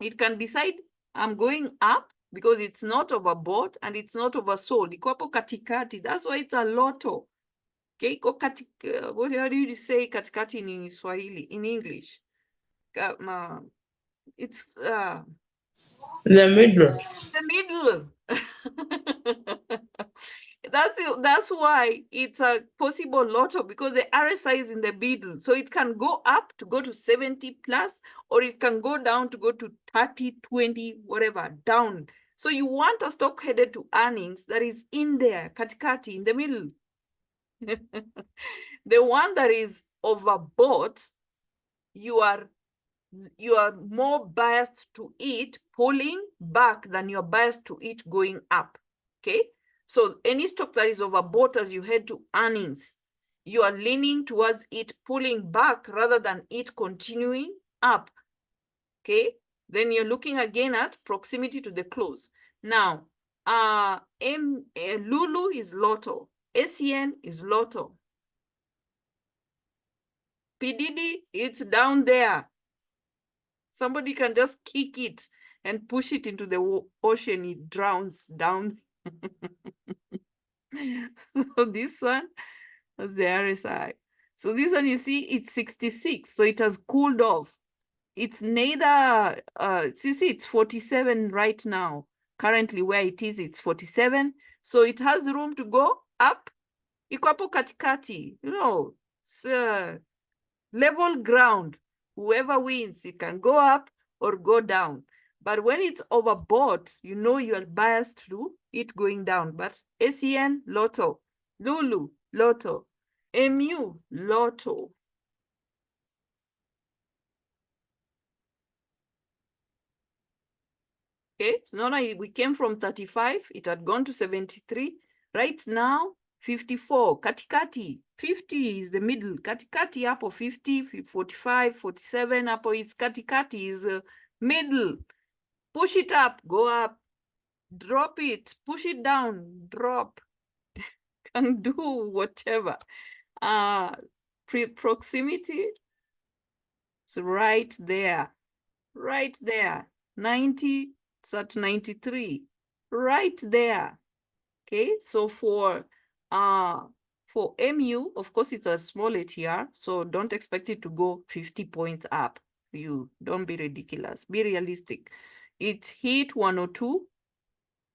it can decide I'm going up because it's not overbought and it's not oversold. Iko hapo katikati. That's why it's a lotto. Okay, iko what how do you say katikati in Swahili, in English? It's The middle. the middle. That's why it's a possible lotto, because the RSI is in the middle. So it can go up to go to 70 plus, or it can go down to go to 30, 20, whatever, down. So you want a stock headed to earnings that is in there, katikati, in the middle. The one that is overbought, you are more biased to it pulling back than you're biased to it going up. Okay, so any stock that is overbought as you head to earnings, you are leaning towards it pulling back rather than it continuing up. Okay, then you're looking again at proximity to the close. Now Lulu is lotto, SEN is lotto, PDD, it's down there. Somebody can just kick it and push it into the ocean, it drowns down. So this one was the RSI. So this one, you see, it's 66. So it has cooled off. It's neither, so you see, it's 47 right now. Currently where it is, it's 47. So it has room to go up. Iko hapo katikati, you know, it's level ground. Whoever wins, it can go up or go down. But when it's overbought, you know you are biased to it going down. But SEN, lotto. Lulu, lotto. MU, lotto. Okay, so now we came from 35, it had gone to 73. Right now, 54, katikati. 50 is the middle, katikati hapo 50, 45, 47 hapo is katikati, is middle. Push it up, go up. Drop it, push it down, drop. Can do whatever. Proximity, it's right there. Right there. 90, it's at 93. Right there. Okay, so for MU, of course, it's a small ATR, so don't expect it to go 50 points up. You don't be ridiculous. Be realistic. It hit 102,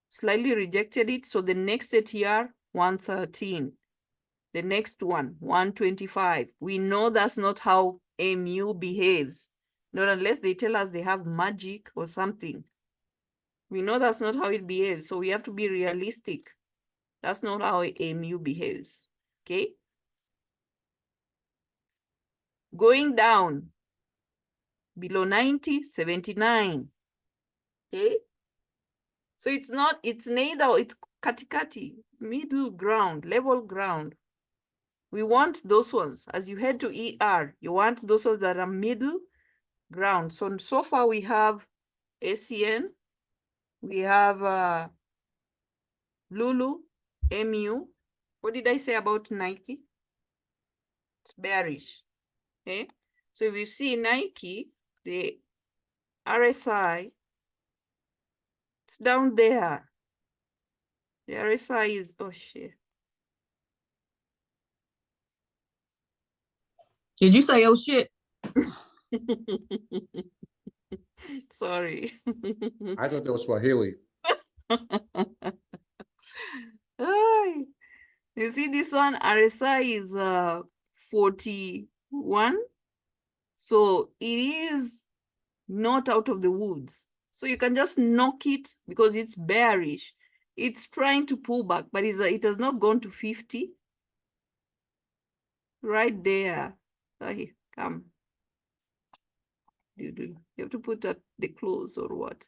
slightly rejected it. So the next ATR, 113. The next one, 125. We know that's not how MU behaves. Not unless they tell us they have magic or something. We know that's not how it behaves. So we have to be realistic. That's not how MU behaves. Okay. Going down below 90, 79. Okay. So it's not, it's neither, it's katikati, middle ground, level ground. We want those ones. As you head to ER, you want those ones that are middle ground. So far we have SEN, we have Lulu, MU. What did I say about Nike? It's bearish. Okay. So if you see Nike, the RSI, it's down there. The RSI is, oh shit. Did you say, oh shit? Sorry. I thought that was Swahili. Ay. You see this one, RSI is 41. So it is not out of the woods. So you can just knock it because it's bearish. It's trying to pull back, but it has not gone to 50. right there. Hey, come. You have to put at the close or what?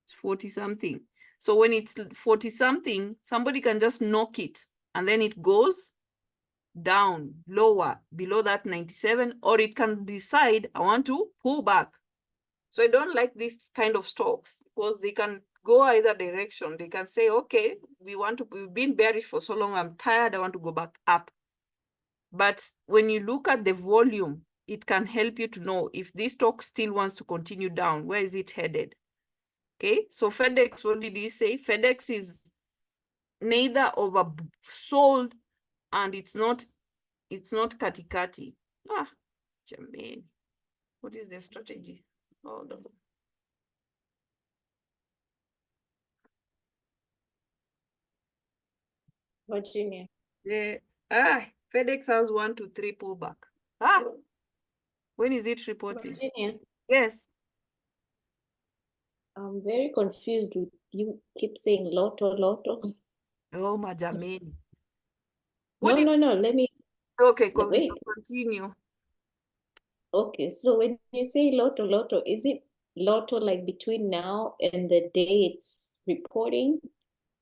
It's 40 something. So when it's 40 something, somebody can just knock it and then it goes down, lower, below that 97, or it can decide I want to pull back. So I don't like this kind of stocks because they can go either direction. They can say, okay, we've been bearish for so long, I'm tired, I want to go back up. But when you look at the volume, it can help you to know if this stock still wants to continue down, where is it headed? Okay, so FedEx, what did you say? FedEx is neither oversold and it's not katikati. Ah, Jermaine, what is the strategy? Hold on. Virginia. FedEx has 1 to 3 pullback. Ah, when is it reporting? Virginia, Yes. I'm very confused with you keep saying lotto, lotto. Oh, my Jermaine. No, let me, Okay, wait. continue. Okay, so when you say lotto, lotto, is it lotto like between now and the day it's reporting?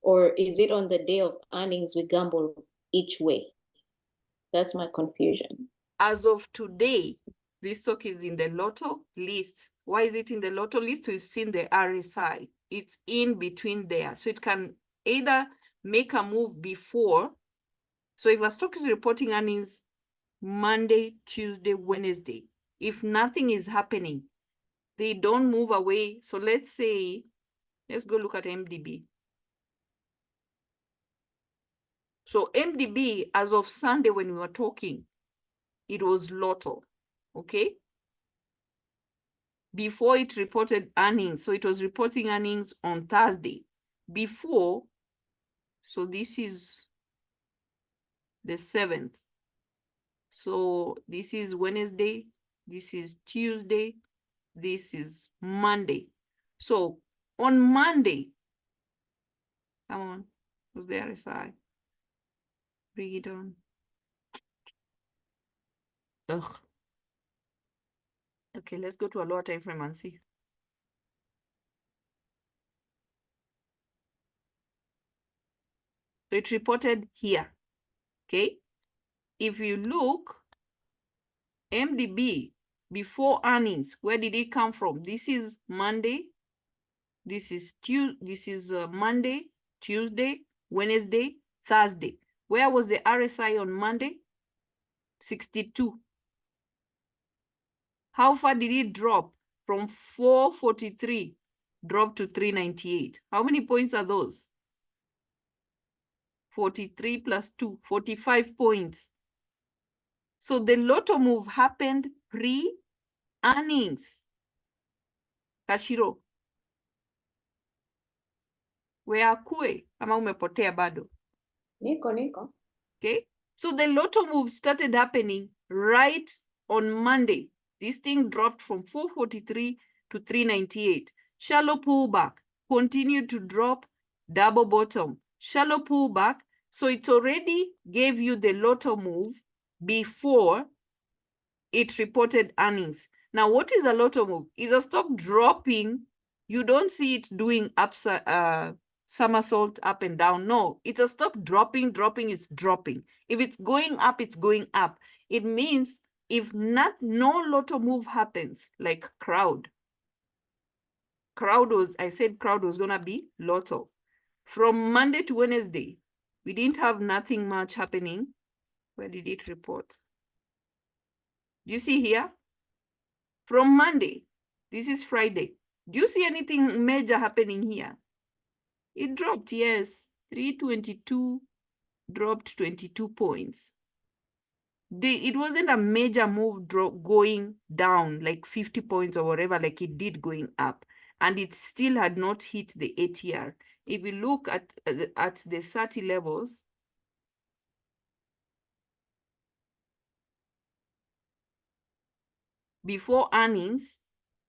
Or is it on the day of earnings we gamble each way? That's my confusion. As of today, this stock is in the lotto list. Why is it in the lotto list? We've seen the RSI. It's in between there. So it can either make a move before. So if a stock is reporting earnings Monday, Tuesday, Wednesday, if nothing is happening, they don't move away. So let's go look at MDB. So MDB, as of Sunday when we were talking, it was lotto, okay? Before it reported earnings. So it was reporting earnings on Thursday. Before, so this is the 7th. So this is Wednesday, this is Tuesday, this is Monday. So on Monday, come on, who's the RSI? Bring it on. Ugh. Okay, let's go to a lower time frame and see. So it reported here, okay? If you look, MDB before earnings, where did it come from? This is Monday. This is Monday, Tuesday, Wednesday, Thursday. Where was the RSI on Monday? 62. How far did it drop? From 443, drop to 398. How many points are those? 43 plus 2, 45 points. So the lotto move happened pre-earnings. Kashiro, where kue ama umepotea bado? Nico. Okay, so the lotto move started happening right on Monday. This thing dropped from 443 to 398. Shallow pullback, continued to drop, double bottom, shallow pullback. So it already gave you the lotto move before it reported earnings. Now, what is a lotto move? Is a stock dropping. You don't see it doing upside, somersault up and down. No, it's a stock dropping, it's dropping. If it's going up, it's going up. It means if no lotto move happens, like crowd was gonna be lotto. From Monday to Wednesday, we didn't have nothing much happening. Where did it report? Do you see here? From Monday, this is Friday. Do you see anything major happening here? It dropped, yes. 322 dropped 22 points. It wasn't a major move going down like 50 points or whatever like it did going up. And it still had not hit the ATR. If you look at the 30 levels, before earnings,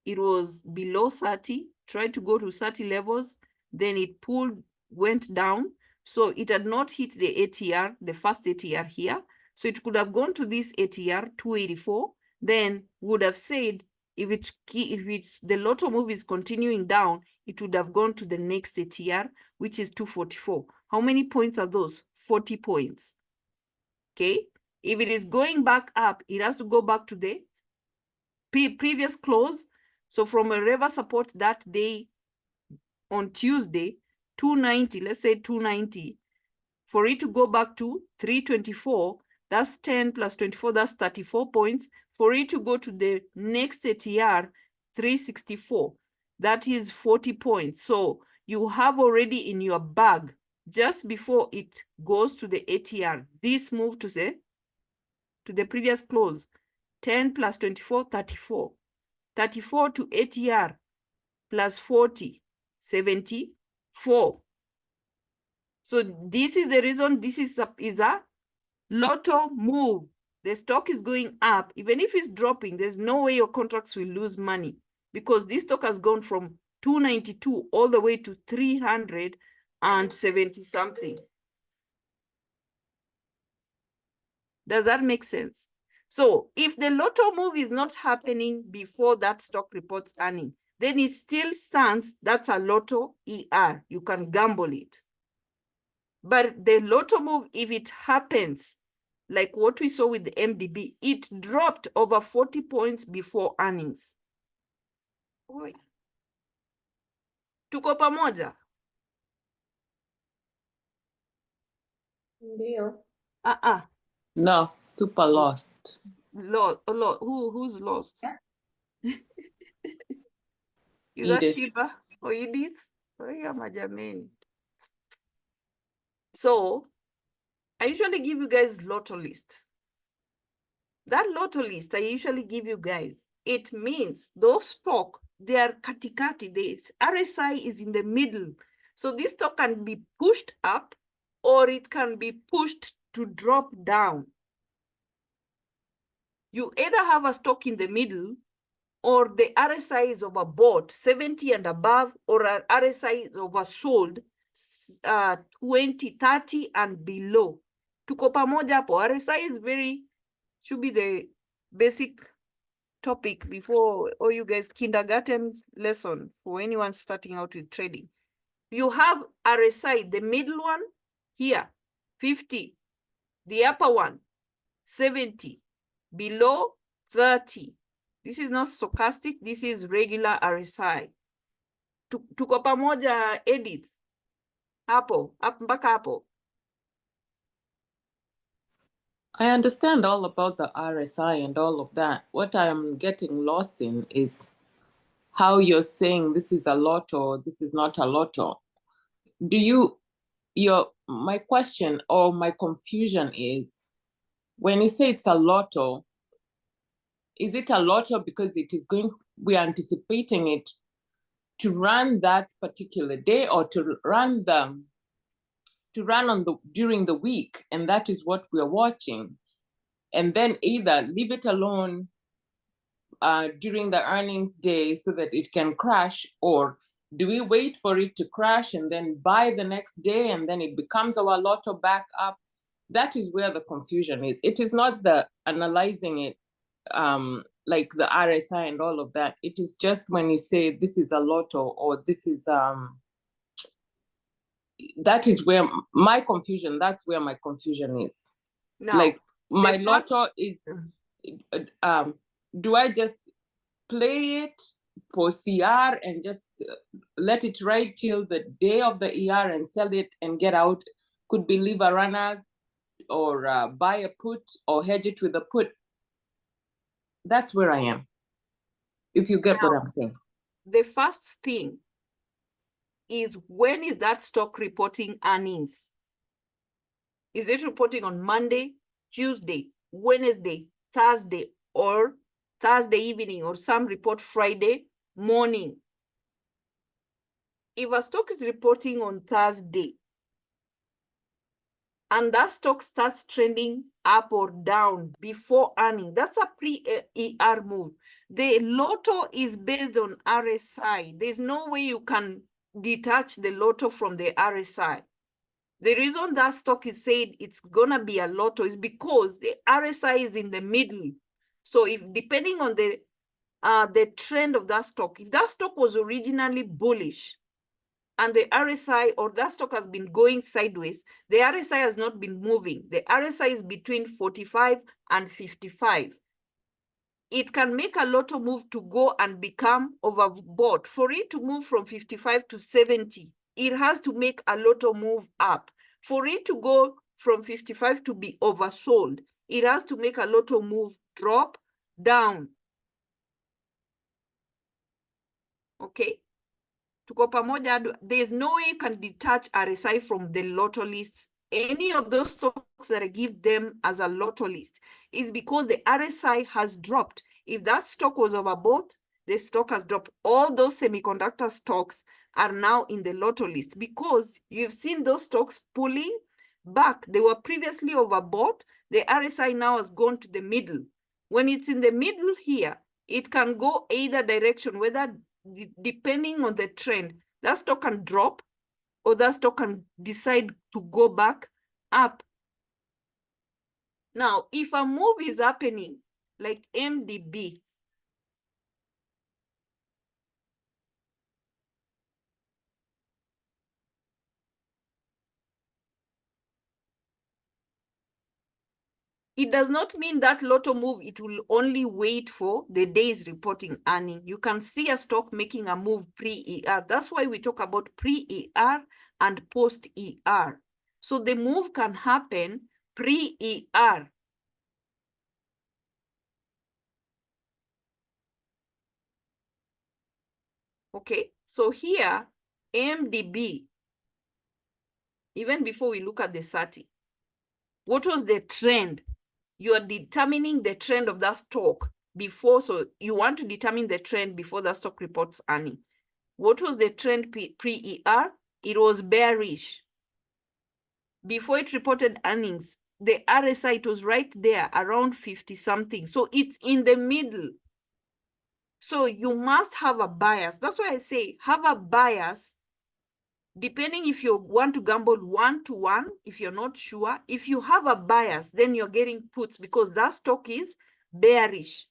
it was below 30, tried to go to 30 levels, then it went down. So it had not hit the ATR, the first ATR here. So it could have gone to this ATR 284, then would have said, if it's the lotto move is continuing down, it would have gone to the next ATR, which is 244. How many points are those? 40 points. Okay. If it is going back up, it has to go back to the previous close. So from a reverse support that day on Tuesday, 290, let's say 290, for it to go back to 324, that's 10 plus 24, that's 34 points. For it to go to the next ATR, 364, that is 40 points. So you have already in your bag, just before it goes to the ATR, this move to the previous close, 10 plus 24, 34. 34 to ATR plus 40, 74. So this is the reason this is a lotto move. The stock is going up. Even if it's dropping, there's no way your contracts will lose money because this stock has gone from 292 all the way to 370 something. Does that make sense? So if the lotto move is not happening before that stock reports earning, then it still stands, that's a lotto ER. You can gamble it. But the lotto move, if it happens, like what we saw with the MDB, it dropped over 40 points before earnings. Oi. Tuko pamoja? Ndio. No, super lost. Who's lost? Is that Edith. Shiba or Edith? Oh, yeah, majameni. So I usually give you guys lotto list. That lotto list I usually give you guys, it means those stock, they are katikati. This RSI is in the middle. So this stock can be pushed up or it can be pushed to drop down. You either have a stock in the middle or the RSI is overbought, 70 and above, or an RSI is oversold, 20, 30 and below. Tuko pamoja hapo. RSI is should be the basic topic before all you guys kindergarten lesson for anyone starting out with trading. You have RSI, the middle one here, 50, the upper one, 70, below 30. This is not stochastic, this is regular RSI. Tuko pamoja, Edith? Hapo, mpaka hapo. I understand all about the RSI and all of that. What I am getting lost in is how you're saying this is a lotto, this is not a lotto. My question or my confusion is, when you say it's a lotto, is it a lotto because we're anticipating it to run that particular day or to run during the week, and that is what we're watching, and then either leave it alone during the earnings day so that it can crash, or do we wait for it to crash and then buy the next day and then it becomes our lotto back up? That is where the confusion is. It is not the analyzing it like the RSI and all of that. It is just when you say this is a lotto or this is that is where my confusion is. Now, like my lotto is do I just play it for CR and just let it ride till the day of the ER and sell it and get out? Could be leave a runner or buy a put or hedge it with a put. That's where I am, if you get what I'm saying. The first thing is, when is that stock reporting earnings? Is it reporting on Monday, Tuesday, Wednesday, Thursday, or Thursday evening, or some report Friday morning? If a stock is reporting on Thursday and that stock starts trending up or down before earning, that's a pre-ER move. The lotto is based on RSI. There's no way you can detach the lotto from the RSI. The reason that stock is said it's gonna be a lotto is because the RSI is in the middle. So if depending on the trend of that stock, if that stock was originally bullish and the RSI or that stock has been going sideways, the RSI has not been moving. The RSI is between 45 and 55. It can make a lotto move to go and become overbought. For it to move from 55 to 70, it has to make a lotto move up. For it to go from 55 to be oversold, it has to make a lotto move drop down. Okay? Tuko pamoja, there's no way you can detach RSI from the lotto lists. Any of those stocks that I give them as a lotto list is because the RSI has dropped. If that stock was overbought, the stock has dropped. All those semiconductor stocks are now in the lotto list because you've seen those stocks pulling back. They were previously overbought. The RSI now has gone to the middle. When it's in the middle here, it can go either direction, whether depending on the trend, that stock can drop or that stock can decide to go back up. Now, if a move is happening like MDB, it does not mean that lotto move, it will only wait for the day's reporting earning. You can see a stock making a move pre-ER. That's why we talk about pre-ER and post-ER. So the move can happen pre-ER. Okay, so here, MDB, even before we look at the 30, what was the trend? You are determining the trend of that stock before, so you want to determine the trend before the stock reports earning. What was the trend pre-ER? It was bearish. Before it reported earnings, the RSI, it was right there around 50 something. So it's in the middle. So you must have a bias. That's why I say have a bias, depending if you want to gamble 1-to-1, if you're not sure. If you have a bias, then you're getting puts because that stock is bearish.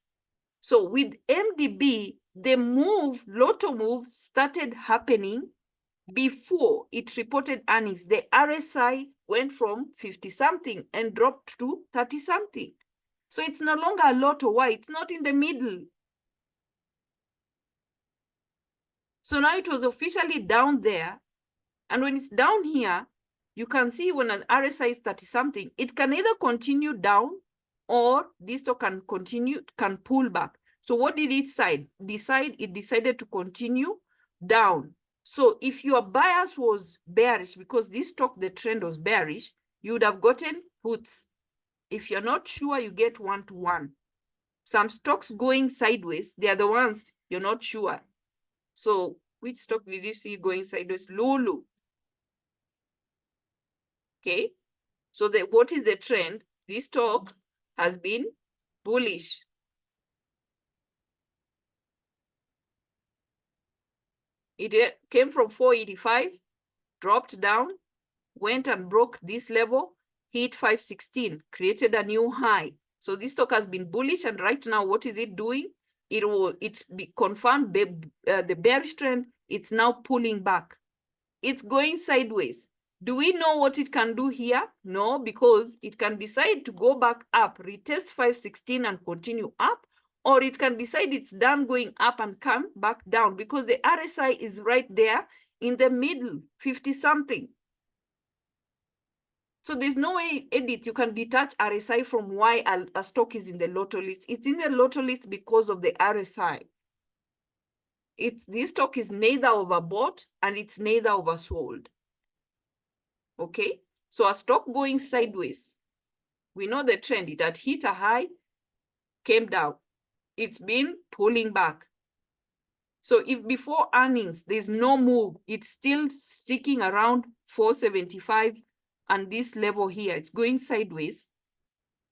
So with MDB, the move, lotto move started happening before it reported earnings. The RSI went from 50 something and dropped to 30 something. So it's no longer a lotto. Why? It's not in the middle. So now it was officially down there. And when it's down here, you can see when an RSI is 30 something, it can either continue down or this stock can continue, can pull back. So what did it decide? It decided to continue down. So if your bias was bearish, because this stock, the trend was bearish, you would have gotten puts. If you're not sure, you get 1-to-1. Some stocks going sideways, they are the ones you're not sure. So which stock did you see going sideways? Lulu. Okay, so what is the trend? This stock has been bullish. It came from 485, dropped down, went and broke this level, hit 516, created a new high. So this stock has been bullish, and right now, what is it doing? It's confirmed the bearish trend. It's now pulling back. It's going sideways. Do we know what it can do here? No, because it can decide to go back up, retest 516 and continue up, or it can decide it's done going up and come back down because the RSI is right there in the middle, 50 something. So there's no way, Edith, you can detach RSI from why a stock is in the lotto list. It's in the lotto list because of the RSI. This stock is neither overbought and it's neither oversold. Okay, so a stock going sideways, we know the trend. It had hit a high, came down. It's been pulling back. So if before earnings, there's no move, it's still sticking around 475 and this level here, it's going sideways,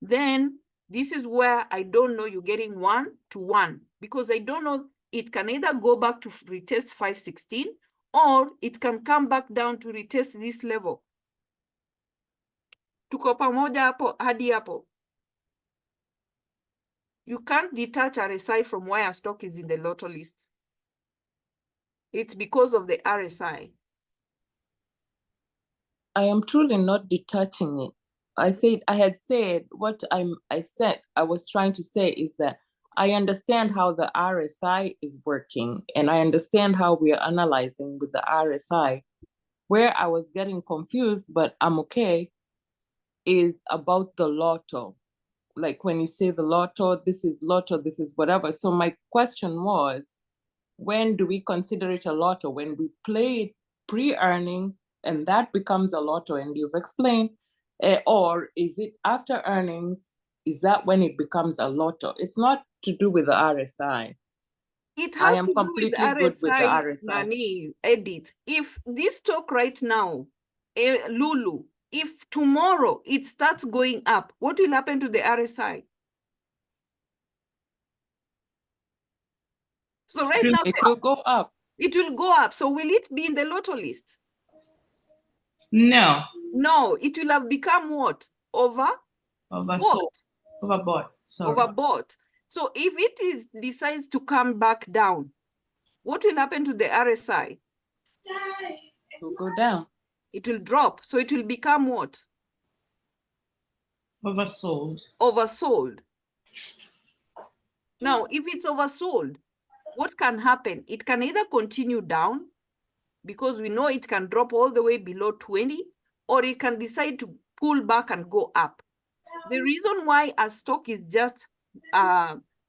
then this is where I don't know you're getting 1-to-1 because I don't know, it can either go back to retest 516 or it can come back down to retest this level. Tuko pamoja hapo hadi hapo. You can't detach RSI from why a stock is in the lotto list. It's because of the RSI. I am truly not detaching it. I had said what I was trying to say is that I understand how the RSI is working, and I understand how we are analyzing with the RSI. Where I was getting confused, but I'm okay, is about the lotto. Like when you say the lotto, this is whatever. So my question was, when do we consider it a lotto? When we play it pre-earning and that becomes a lotto, and you've explained, or is it after earnings? Is that when it becomes a lotto? It's not to do with the RSI. It I has am to do with completely good with the RSI. Nani, Edith. If this stock right now, Lulu, if tomorrow it starts going up, what will happen to the RSI? So right now, It will go up. it will go up. So will it be in the lotto list? No. No, it will have become what? Oversold. Overbought. Sorry. Overbought. So if it decides to come back down, what will happen to the RSI? It will go down. It will drop. So it will become what? Oversold. Oversold. Now, if it's oversold, what can happen? It can either continue down, because we know it can drop all the way below 20, or it can decide to pull back and go up. The reason why a stock is just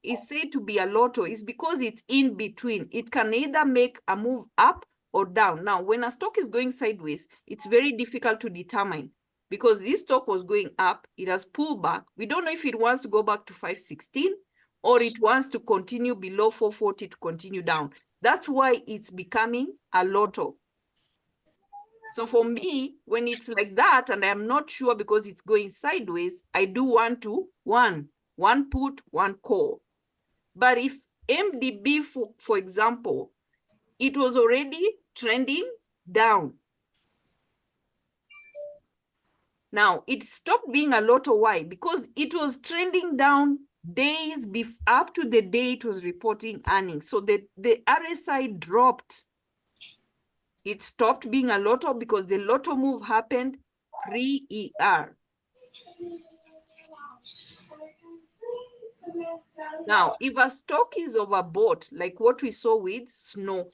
is said to be a lotto is because it's in between. It can either make a move up or down. Now, when a stock is going sideways, it's very difficult to determine, because this stock was going up, it has pulled back. We don't know if it wants to go back to 516 or it wants to continue below 440 to continue down. That's why it's becoming a lotto. So for me, when it's like that, and I'm not sure because it's going sideways, I do want to, one put, one call. But if MDB, for example, it was already trending down. Now, it stopped being a lotto. Why? Because it was trending down days up to the day it was reporting earnings. So the RSI dropped. It stopped being a lotto because the lotto move happened pre-ER. Now, if a stock is overbought, like what we saw with Snow,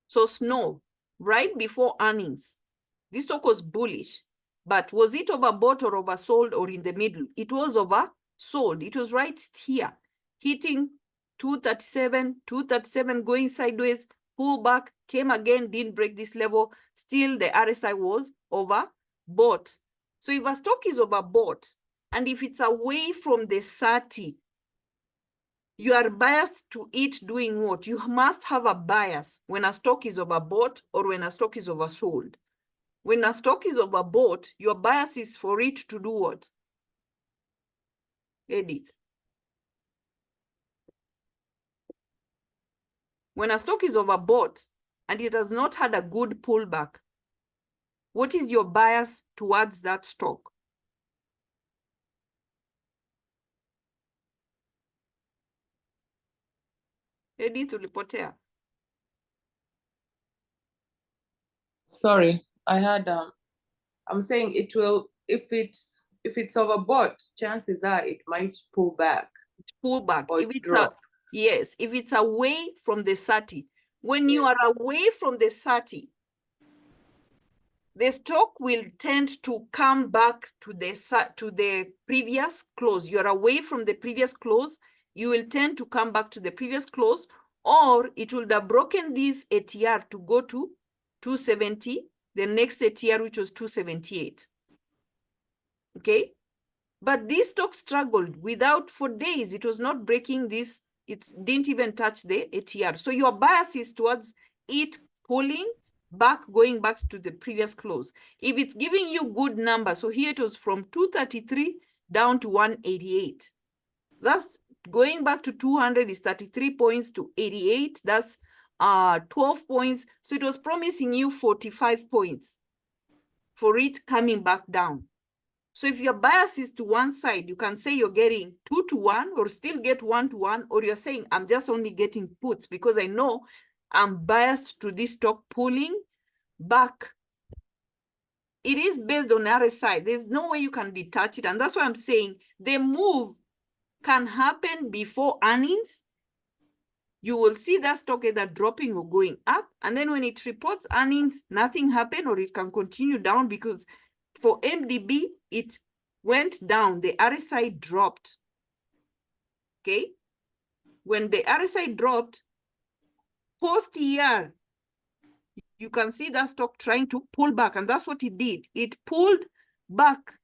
so Snow, right before earnings, this stock was bullish, but was it overbought or oversold or in the middle? It was oversold. It was right here, hitting 237, going sideways, pull back, came again, didn't break this level. Still, the RSI was overbought. So if a stock is overbought, and if it's away from the 30, you are biased to it doing what? You must have a bias when a stock is overbought or when a stock is oversold. When a stock is overbought, your bias is for it to do what? Edit. When a stock is overbought and it has not had a good pullback, what is your bias towards that stock? Edit, ulipotea. Sorry, I'm saying it will, if it's overbought, chances are it might pull back. Pull back. Or If it's drop. yes, if it's away from the 30. When you are away from the 30, the stock will tend to come back to the previous close. You're away from the previous close, you will tend to come back to the previous close, or it will have broken this ATR to go to 270, the next ATR, which was 278. Okay? But this stock struggled for days. It was not breaking this. It didn't even touch the ATR. So your bias is towards it pulling back, going back to the previous close. If it's giving you good numbers, so here it was from 233 down to 188. That's going back to 200 is 33 points to 88. That's 12 points. So it was promising you 45 points for it coming back down. So if your bias is to one side, you can say you're getting 2 to 1 or still get 1 to 1, or you're saying I'm just only getting puts because I know I'm biased to this stock pulling back. It is based on RSI. There's no way you can detach it. And that's why I'm saying the move can happen before earnings. You will see that stock either dropping or going up. And then when it reports earnings, nothing happened, or it can continue down, because for MDB, it went down. The RSI dropped. Okay. When the RSI dropped, post-year, you can see that stock trying to pull back. And that's what it did. It pulled back.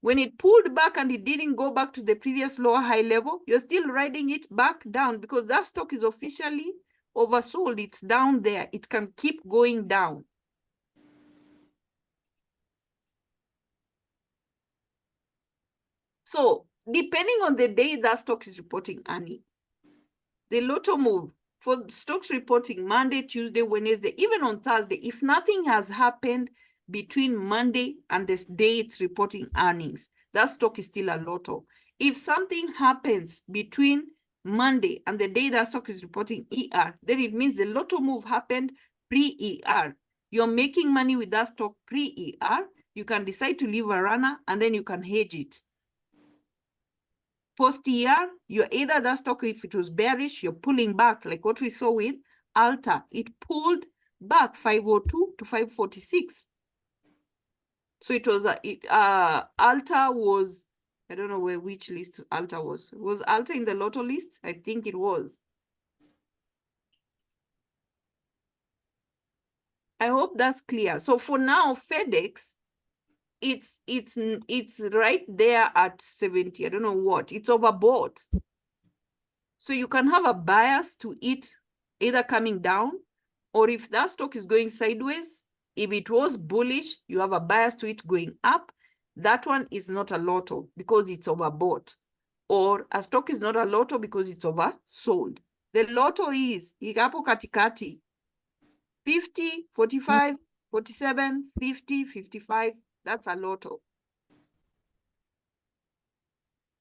When it pulled back and it didn't go back to the previous lower high level, you're still riding it back down because that stock is officially oversold. It's down there. It can keep going down. So depending on the day that stock is reporting earnings, the Lotto move for stocks reporting Monday, Tuesday, Wednesday, even on Thursday, if nothing has happened between Monday and the day it's reporting earnings, that stock is still a Lotto. If something happens between Monday and the day that stock is reporting ER, then it means the Lotto move happened pre-ER. You're making money with that stock pre-ER. You can decide to leave a runner and then you can hedge it. Post-year, you're either that stock, if it was bearish, you're pulling back, like what we saw with Alta. It pulled back 502 to 546. So it was, Alta was, I don't know which list Alta was. Was Alta in the Lotto list? I think it was. I hope that's clear. So for now, FedEx, it's right there at 70. I don't know what. It's overbought. So you can have a bias to it either coming down, or if that stock is going sideways, if it was bullish, you have a bias to it going up. That one is not a Lotto because it's overbought. Or a stock is not a Lotto because it's oversold. The Lotto is ikapo katikati. 50, 45, 47, 50, 55. That's a Lotto.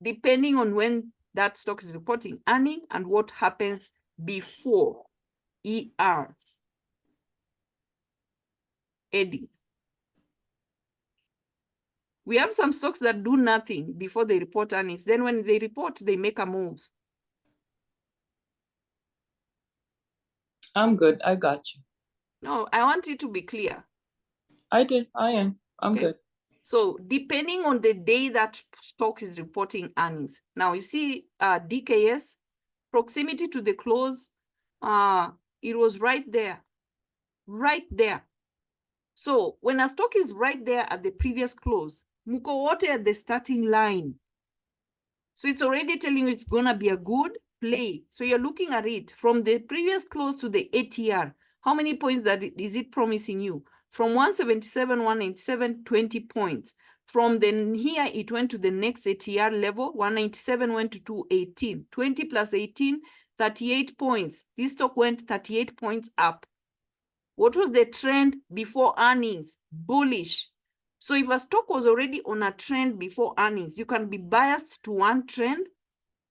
Depending on when that stock is reporting earning and what happens before ER. Eddie. We have some stocks that do nothing before they report earnings. Then when they report, they make a move. I'm good. I got you. No, I want it to be clear. I did. I am. I'm Okay. good. So depending on the day that stock is reporting earnings. Now you see DKS, proximity to the close, it was right there. Right there. So when a stock is right there at the previous close, muko wote at the starting line. So it's already telling you it's gonna be a good play. So you're looking at it from the previous close to the ATR. How many points is it promising you? From 177, 197, 20 points. From then here, it went to the next ATR level. 197 went to 218. 20 plus 18, 38 points. This stock went 38 points up. What was the trend before earnings? Bullish. So if a stock was already on a trend before earnings, you can be biased to one trend,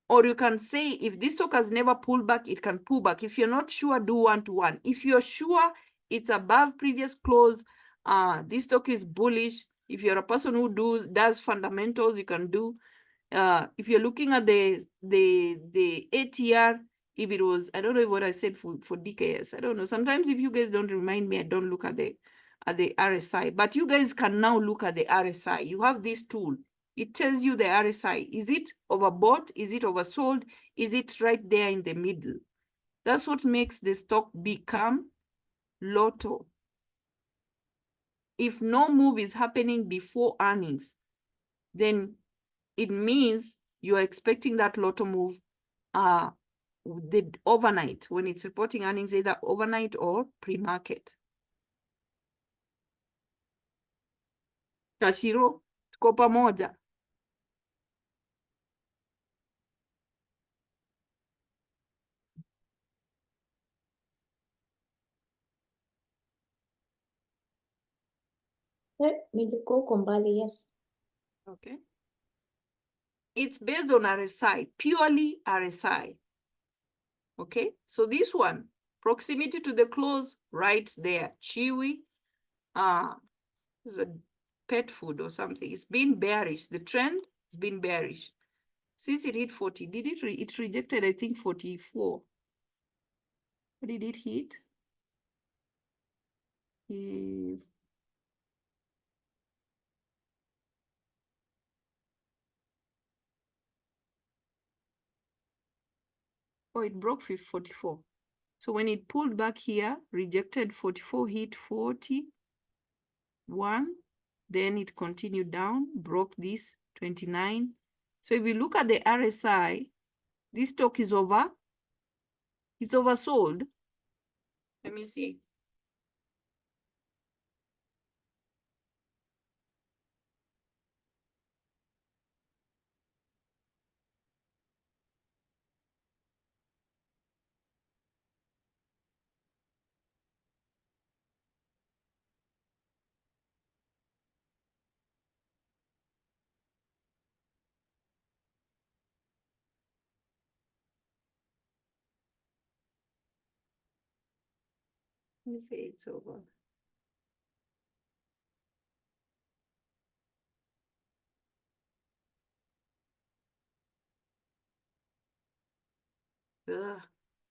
or you can say if this stock has never pulled back, it can pull back. If you're not sure, do 1-to-1. If you're sure it's above previous close, this stock is bullish. If you're a person who does fundamentals, you can do. If you're looking at the ATR, if it was, I don't know what I said for DKS. I don't know. Sometimes if you guys don't remind me, I don't look at the RSI. But you guys can now look at the RSI. You have this tool. It tells you the RSI. Is it overbought? Is it oversold? Is it right there in the middle? That's what makes the stock become Lotto. If no move is happening before earnings, then it means you're expecting that Lotto move the overnight, when it's reporting earnings, either overnight or pre-market. Tashiro, tuko pamoja. Nilikuwa uko mbali, yes. Okay. It's based on RSI, purely RSI. Okay, so this one, proximity to the close, right there, chewy, it's a pet food or something. It's been bearish. The trend has been bearish. Since it hit 40, did it, it rejected, I think, 44. What did it hit? Oh, it broke 44. So when it pulled back here, rejected 44, hit 41, then it continued down, broke this 29. So if you look at the RSI, this stock is it's oversold. Let me see. Let me say it's over.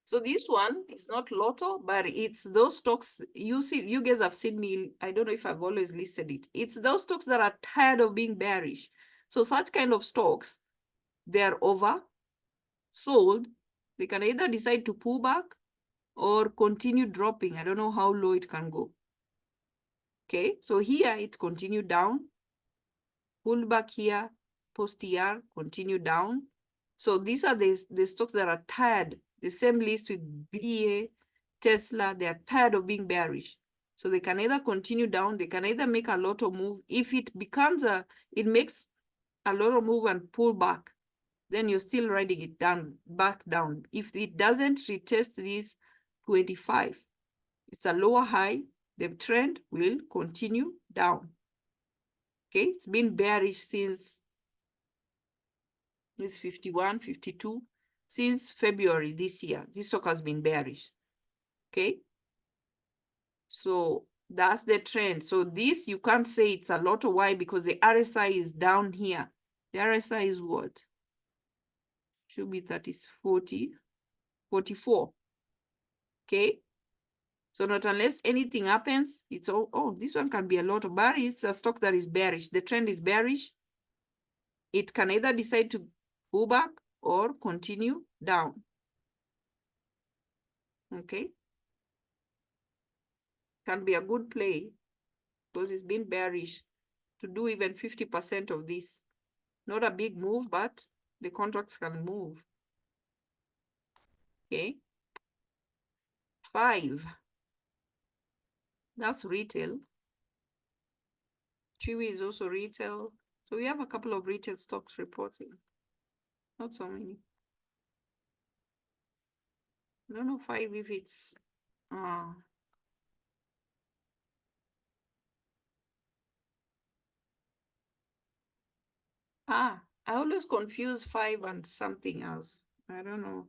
So this one is not Lotto, but it's those stocks you see. You guys have seen me. I don't know if I've always listed it. It's those stocks that are tired of being bearish. So such kind of stocks, they are oversold. They can either decide to pull back or continue dropping. I don't know how low it can go. Okay, so here it continued down, pulled back here, post here, continue down. So these are the stocks that are tired. The same list with BA, Tesla, they are tired of being bearish. So they can either continue down, they can either make a lot of move. If it becomes it makes a lot of move and pull back, then you're still riding it down, back down. If it doesn't retest this 25, it's a lower high, the trend will continue down. Okay, it's been bearish since this 51, 52, since February this year. This stock has been bearish. Okay, so that's the trend. So this, you can't say it's a lot of why, because the RSI is down here. The RSI is what? Should be 40, 44. Okay, so not unless anything happens, it's all, oh, this one can be a lot of, but it's a stock that is bearish. The trend is bearish. It can either decide to pull back or continue down. Okay, can be a good play because it's been bearish to do even 50% of this. Not a big move, but the contracts can move. Okay, 5. That's retail. Chewy is also retail. So we have a couple of retail stocks reporting. Not so many. I don't know 5 if it's I always confuse 5 and something else. I don't know.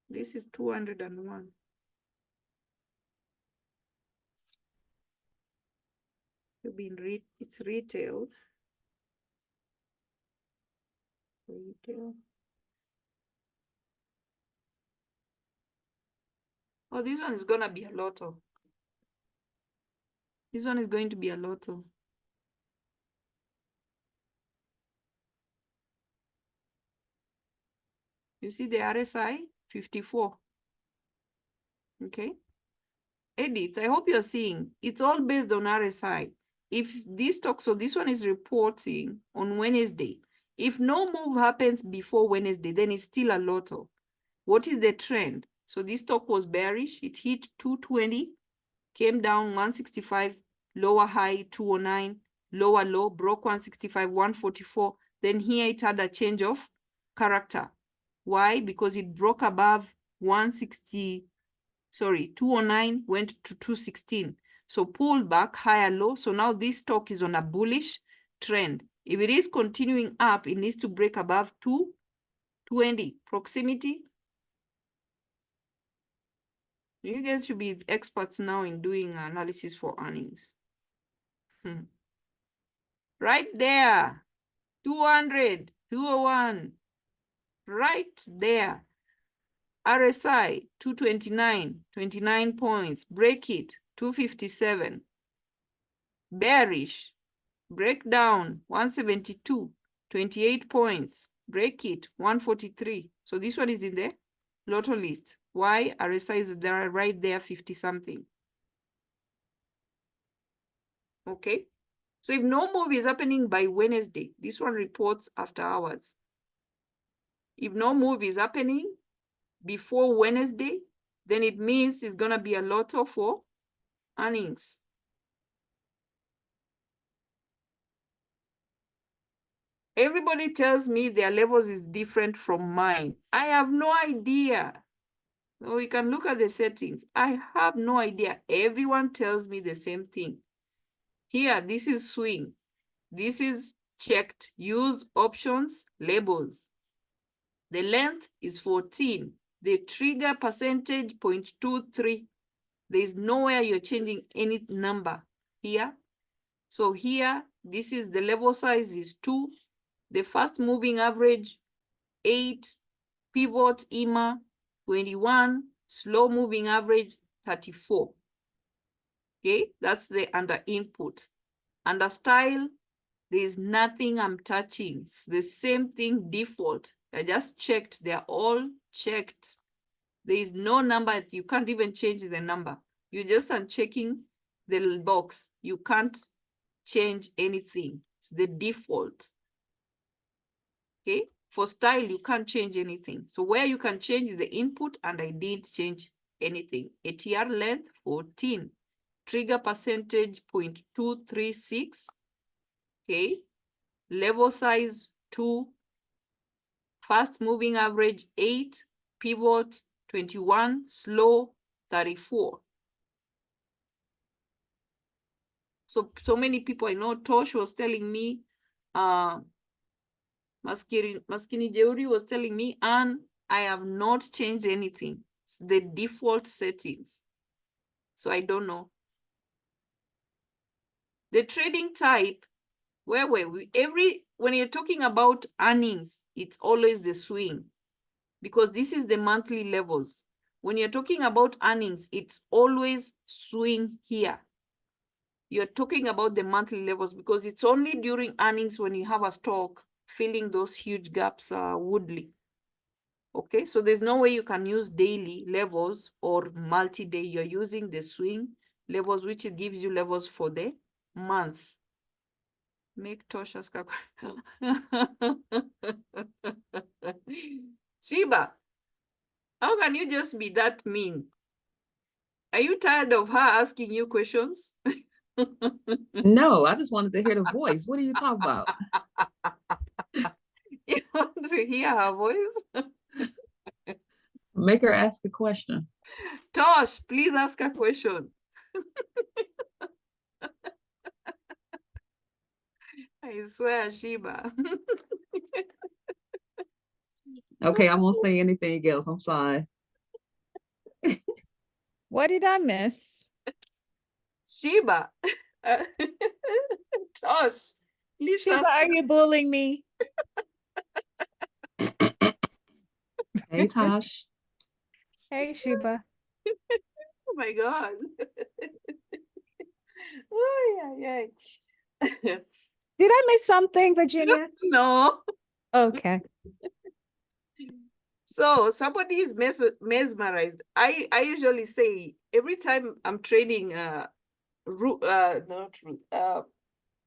This is 201. It's retail. Retail. Oh, this one is gonna be a lotto. This one is going to be a lotto. You see the RSI 54. Okay. Edith, I hope you're seeing it's all based on RSI. If this stock, so this one is reporting on Wednesday. If no move happens before Wednesday, then it's still a lotto. What is the trend? So this stock was bearish. It hit 220, came down 165, lower high 209, lower low, broke 165, 144. Then here it had a change of character. Why? Because it broke above 209, went to 216. So pulled back, higher low. So now this stock is on a bullish trend. If it is continuing up, it needs to break above 220 proximity. You guys should be experts now in doing analysis for earnings. Right there, 200, 201, right there. RSI, 229, 29 points, break it, 257. Bearish, break down, 172, 28 points, break it, 143. So this one is in the Lotto list. Why? RSI is there, right there, 50 something. Okay. So if no move is happening by Wednesday, this one reports after hours. If no move is happening before Wednesday, then it means it's going to be a lotto for earnings. Everybody tells me their levels is different from mine. I have no idea. So we can look at the settings. I have no idea. Everyone tells me the same thing. Here, this is swing. This is checked, use options, labels. The length is 14. The trigger percentage 0.23. There is nowhere you're changing any number here. So here, this is the level size is 2. The fast moving average, 8. Pivot EMA, 21. Slow moving average, 34. Okay, that's the under input. Under style, there is nothing I'm touching. It's the same thing default. I just checked. They're all checked. There is no number. You can't even change the number. You just unchecking the box. You can't change anything. It's the default. Okay. For style, you can't change anything. So where you can change is the input, and I didn't change anything. ATR length 14. Trigger percentage 0.236. Okay. Level size 2. Fast moving average 8. Pivot 21. Slow 34. So many people, I know Tosh was telling me, Maskini Jeuri was telling me, and I have not changed anything. It's the default settings. So I don't know. The trading type, where were we? When you're talking about earnings, it's always the swing, because this is the monthly levels. When you're talking about earnings, it's always swing here. You're talking about the monthly levels, because it's only during earnings when you have a stock filling those huge gaps woodly. Okay, so there's no way you can use daily levels or multi-day. You're using the swing levels, which it gives you levels for the month. Make Tosh ask a question. Shiba, how can you just be that mean? Are you tired of her asking you questions? No, I just wanted to hear the voice. What are you talking about? You want to hear her voice? Make her ask a question. Tosh, please ask a question. I swear, Shiba. Okay, I won't say anything else. I'm sorry. What did I miss? Shiba. Tosh, please Shiba, ask. are you bullying me? Hey, Tosh. Hey, Shiba. Oh my God. Oh, yeah, yeah. Did I miss something, Virginia? No. Okay. So somebody is mesmerized. I usually say every time I'm trading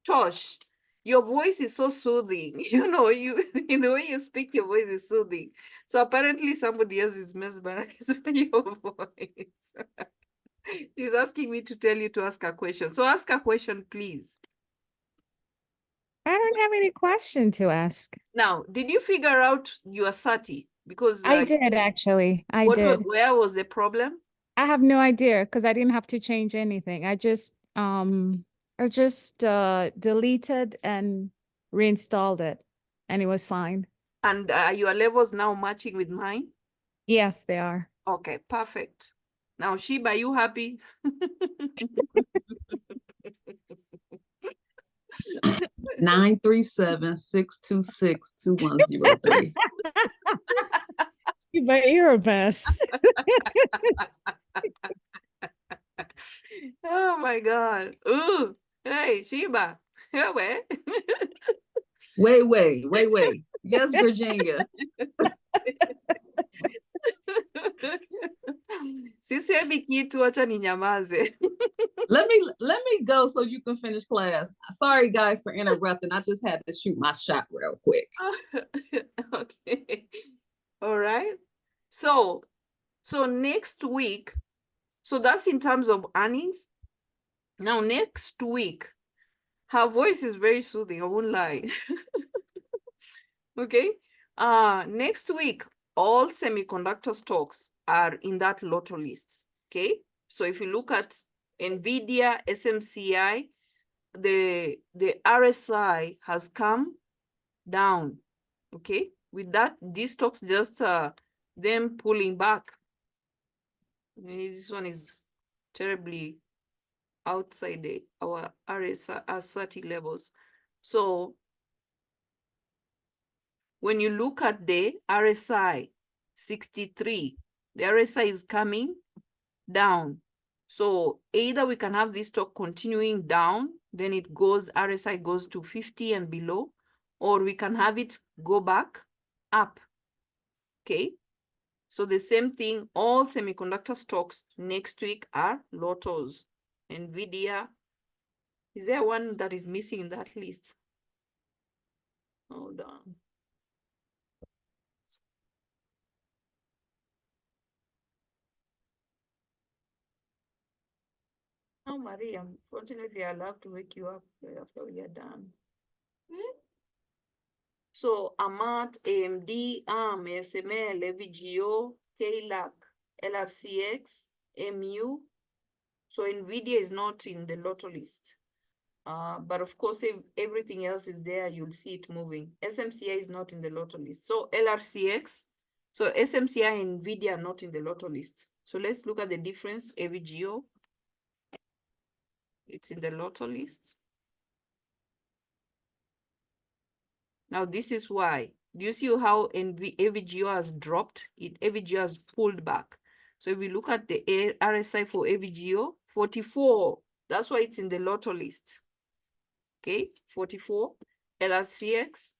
Tosh, your voice is so soothing. You know, in the way you speak, your voice is soothing. So apparently somebody else is mesmerized by your voice. He's asking me to tell you to ask a question. So ask a question, please. I don't have any question to ask. Now, did you figure out your SATI? Because I did actually. I did. Where was the problem? I have no idea because I didn't have to change anything. I just deleted and reinstalled it and it was fine. And your levels now matching with mine? Yes, they are. Okay, perfect. Now, Shiba, you happy? 937-626-2103. But you're a mess. Oh my God. Ooh, hey, Shiba. Yeah, where? Wait. Yes, Virginia. Sisemi kitu, acha ninyamaze. Let me go so you can finish class. Sorry guys for interrupting. I just had to shoot my shot real quick. Okay. All right. So next week, so that's in terms of earnings. Now next week, her voice is very soothing, I won't lie. Okay. Next week, all semiconductor stocks are in that lotto list. Okay. So if you look at NVIDIA, SMCI, the RSI has come down. Okay. With that, these stocks just them pulling back. This one is terribly outside our RSI 30 levels. So when you look at the RSI 63, the RSI is coming down. So either we can have this stock continuing down, then it goes, RSI goes to 50 and below, or we can have it go back up. Okay. So the same thing, all semiconductor stocks next week are lottos. NVIDIA. Is there one that is missing in that list? Hold on. Oh, Maria, unfortunately, I'll have to wake you up after we are done. So AMAT, AMD, ARM, ASML, AVGO, KLAC, LRCX, MU. So NVIDIA is not in the lotto list. But of course, if everything else is there, you'll see it moving. SMCI is not in the lotto list. So LRCX, so SMCI and NVIDIA are not in the lotto list. So let's look at the difference. AVGO, it's in the lotto list. Now this is why. Do you see how AVGO has dropped? AVGO has pulled back. So if we look at the RSI for AVGO, 44. That's why it's in the lotto list. Okay, 44. LRCX.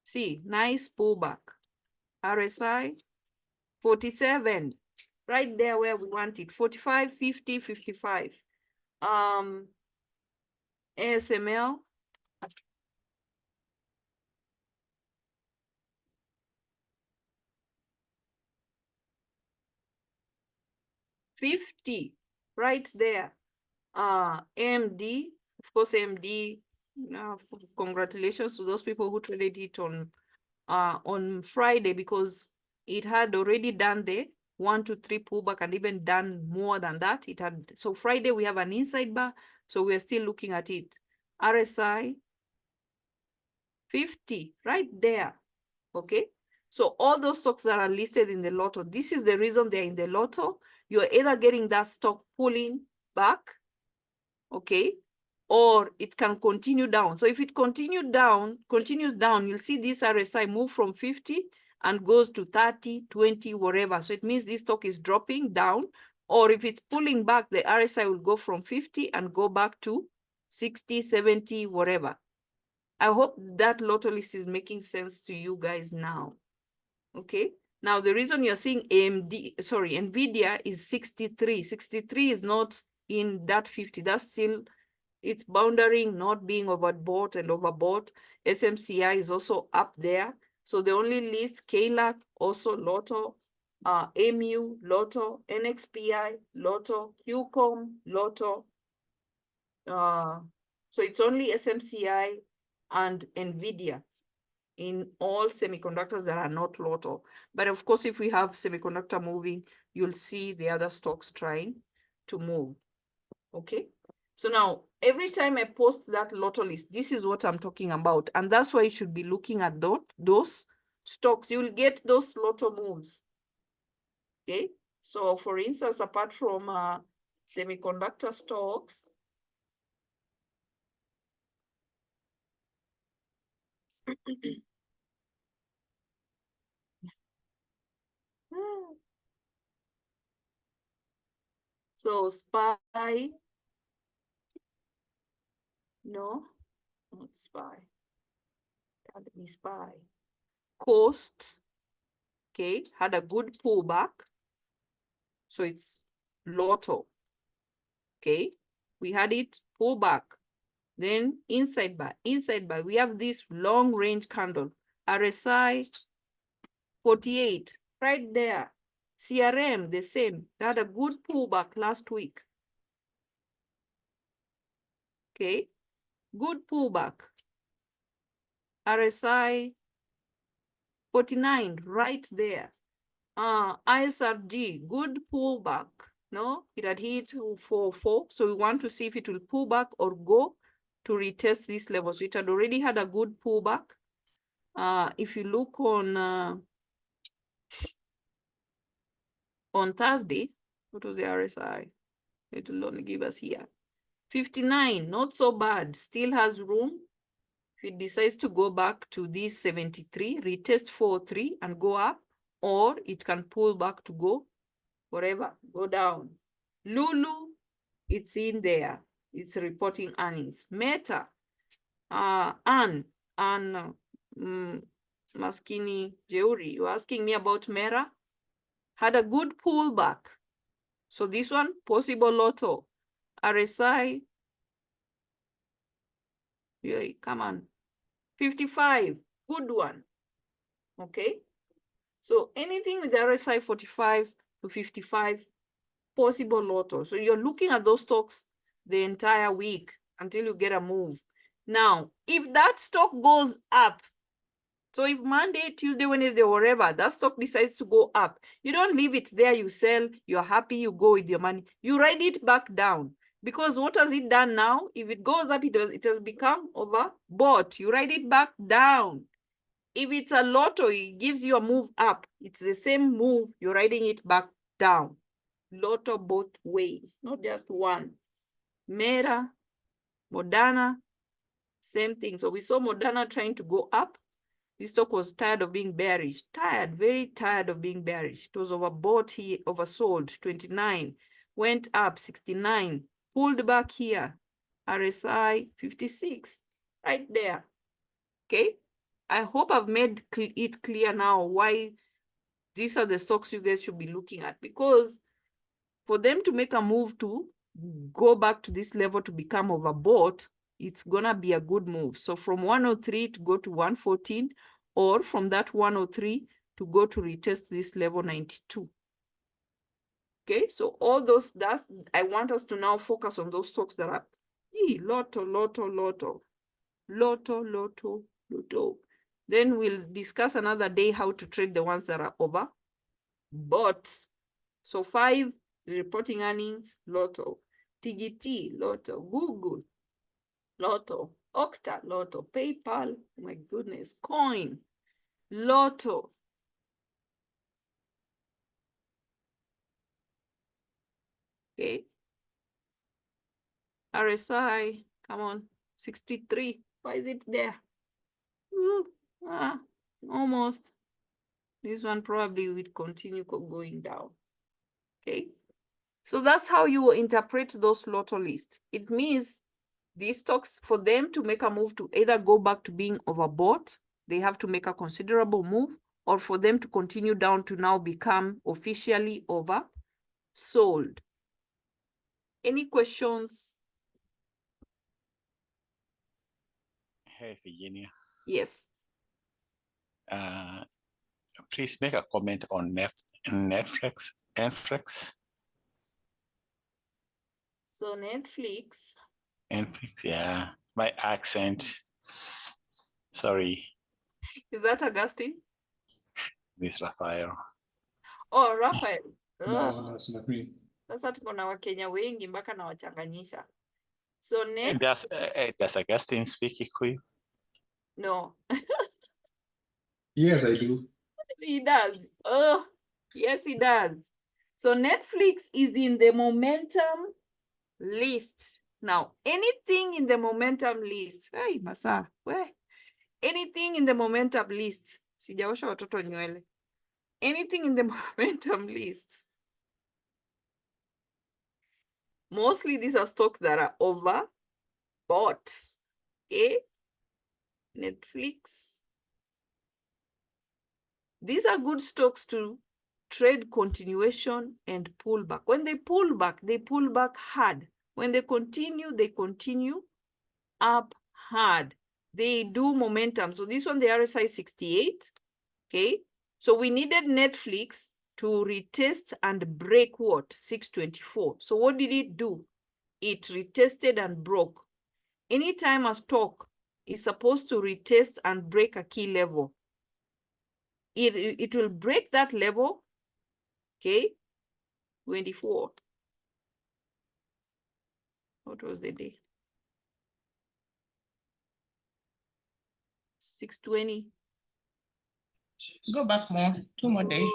See, nice pullback. RSI, 47. Right there where we want it. 45, 50, 55. ASML. $50, right there. AMD, of course, AMD, congratulations to those people who traded it on Friday, because it had already done the 1 to 3 pullback and even done more than that. It had, so Friday we have an inside bar, so we're still looking at it. RSI 50, right there. Okay, so all those stocks that are listed in the lotto, this is the reason they're in the lotto. You're either getting that stock pulling back, okay, or it can continue down. So if it continues down, you'll see this RSI move from 50 and goes to 30, 20, whatever. So it means this stock is dropping down, or if it's pulling back, the RSI will go from 50 and go back to 60, 70, whatever. I hope that lotto list is making sense to you guys now. Okay. Now, the reason you're seeing NVIDIA is 63. 63 is not in that 50. That's still, it's boundary, not being overbought and overbought. SMCI is also up there. So the only list, KLAC, also Lotto, MU, Lotto, NXPI, Lotto, QCOM, Lotto. So it's only SMCI and NVIDIA. in all semiconductors that are not Lotto. But of course, if we have semiconductor moving, you'll see the other stocks trying to move. Okay. So now every time I post that Lotto list, this is what I'm talking about. And that's why you should be looking at those stocks. You'll get those Lotto moves. Okay. So for instance, apart from semiconductor stocks, so SPY, no, not SPY, can't be SPY. Coast, okay, had a good pullback. So it's Lotto, okay. We had it pull back. Then inside buy, we have this long range candle, RSI 48, right there. CRM, the same, they had a good pullback last week. Okay, good pullback. RSI 49, right there. ISRG, good pullback. No, it had hit 404. So we want to see if it will pull back or go to retest this level. So it had already had a good pullback. If you look on Thursday, what was the RSI? It will only give us here. 59, not so bad, still has room. If it decides to go back to this 73, retest 43 and go up, or it can pull back to go whatever, go down. Lulu, it's in there. It's reporting earnings. Meta, Maskini Jeuri, you're asking me about Meta? Had a good pullback. So this one, possible Lotto. RSI, yeah, come on. 55, good one. Okay. So anything with the RSI 45 to 55, possible Lotto. So you're looking at those stocks the entire week until you get a move. Now, if that stock goes up, so if Monday, Tuesday, Wednesday, whatever, that stock decides to go up, you don't leave it there, you sell, you're happy, you go with your money. You ride it back down. Because what has it done now? If it goes up, it has become overbought. You ride it back down. If it's a Lotto, it gives you a move up. It's the same move, you're riding it back down. Lotto both ways, not just one. Meta, Moderna, same thing. So we saw Moderna trying to go up. This stock was tired of being bearish, very tired of being bearish. It was overbought here, oversold, 29, went up 69, pulled back here, RSI 56, right there. Okay, I hope I've made it clear now why these are the stocks you guys should be looking at, because for them to make a move to go back to this level to become overbought, it's gonna be a good move. So from 103 to go to 114, or from that 103 to go to retest this level 92. Okay, so all those, I want us to now focus on those stocks that are Lotto, Lotto, Lotto, Lotto, Lotto, Lotto. Then we'll discuss another day how to trade the ones that are overbought. So 5, reporting earnings, Lotto, TGT, Lotto, Google, Lotto, Okta, Lotto, PayPal, oh my goodness, Coin, Lotto. Okay. RSI, come on, 63. Why is it there? Ooh, almost. This one probably will continue going down. Okay. So that's how you interpret those Lotto lists. It means these stocks, for them to make a move to either go back to being overbought, they have to make a considerable move, or for them to continue down to now become officially oversold. Any questions? Hey, Virginia. Yes. Please make a comment on Netflix. So Netflix, yeah. My accent. Sorry. Is that Augustine? Miss Rafael. Oh, Raphael. No, that's not me. Sasa tuko na Wakenya wengi mpaka nawachanganyisha. So next, Does Augustine speak Kikuyu? no, Yes, I do. he does. Oh, yes, he does. So Netflix is in the momentum list. Now, anything in the momentum list, hey, Masa, where? Anything in the momentum list, sijaosha watoto nywele. Anything in the momentum list. Mostly these are stocks that are overbought. Okay? Netflix. These are good stocks to trade continuation and pullback. When they pull back hard. When they continue up hard. They do momentum. So this one, the RSI 68. Okay. So we needed Netflix to retest and break what? 624. So what did it do? It retested and broke. Anytime a stock is supposed to retest and break a key level, it will break that level, okay? 24. What was the day? 620. Go back more, 2 more days.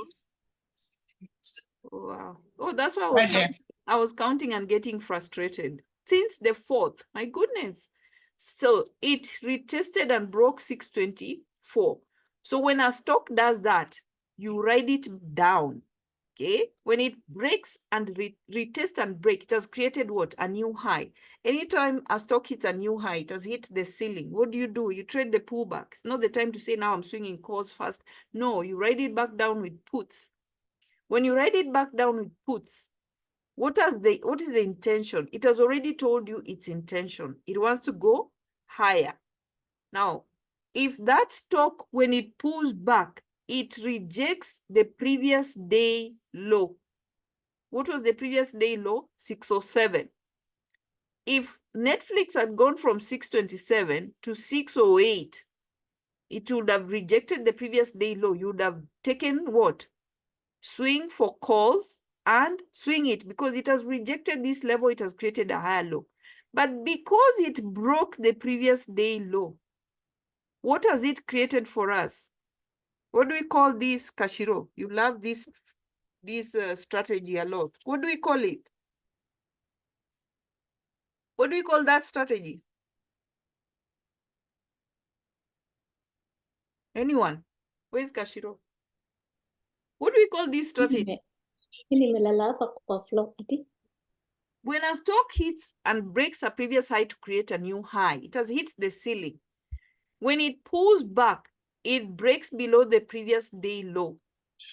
Oh, wow. Oh, that's why Right there. I was counting and getting frustrated. Since the 4th, my goodness. So it retested and broke 624. So when a stock does that, you write it down. Okay, when it breaks and retest and break, it has created what? A new high. Anytime a stock hits a new high, it has hit the ceiling. What do? You trade the pullback. It's not the time to say now I'm swinging calls fast. No, you write it back down with puts. When you write it back down with puts, what is the intention? It has already told you its intention. It wants to go higher. Now, if that stock, when it pulls back, it rejects the previous day low. What was the previous day low? 607. If Netflix had gone from 627 to 608, it would have rejected the previous day low. You would have taken what? Swing for calls and swing it, because it has rejected this level, it has created a higher low. But because it broke the previous day low, what has it created for us? What do we call this, Kashiro? You love this strategy a lot. What do we call it? What do we call that strategy? Anyone? Where's Kashiro? What do we call this strategy? Nimelala hapa kwa floor. Ati? When a stock hits and breaks a previous high to create a new high, it has hit the ceiling. When it pulls back, it breaks below the previous day low.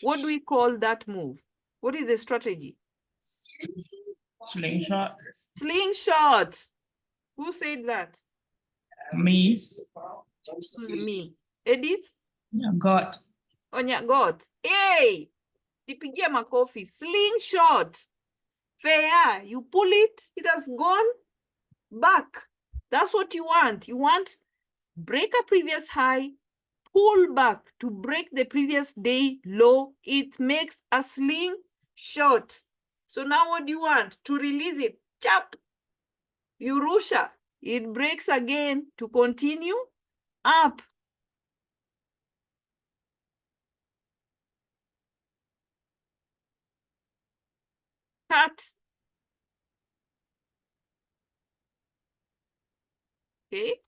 What do we call that move? What is the strategy? Slingshot. Slingshot. Who said that? Me. Who's me? Edith? Yeah, God. Onyagot. Hey! Nipigie makofi. Slingshot. Fair. You pull it, it has gone back. That's what you want. You want break a previous high, pull back to break the previous day low. It makes a slingshot. So now what do you want? To release it. Chap. Yurusha. It breaks again to continue up. Cut. Okay.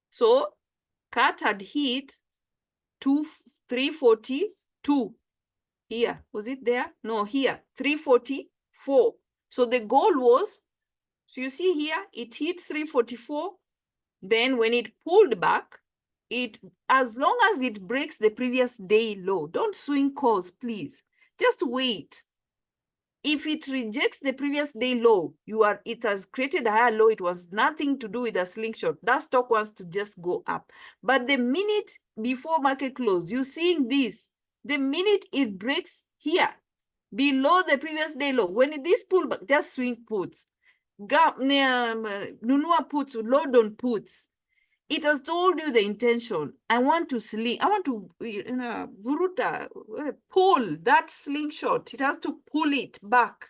So cut had hit 342 here. Was it there? No, here. 344. So the goal was, so you see here, it hit 344. Then when it pulled back, as long as it breaks the previous day low, don't swing calls, please. Just wait. If it rejects the previous day low, it has created a higher low. It was nothing to do with a slingshot. That stock wants to just go up. But the minute before market close, you're seeing this. The minute it breaks here, below the previous day low, when this pullback, just swing puts. Nunua puts, load on puts. It has told you the intention. I want to vuruta, pull that slingshot. It has to pull it back.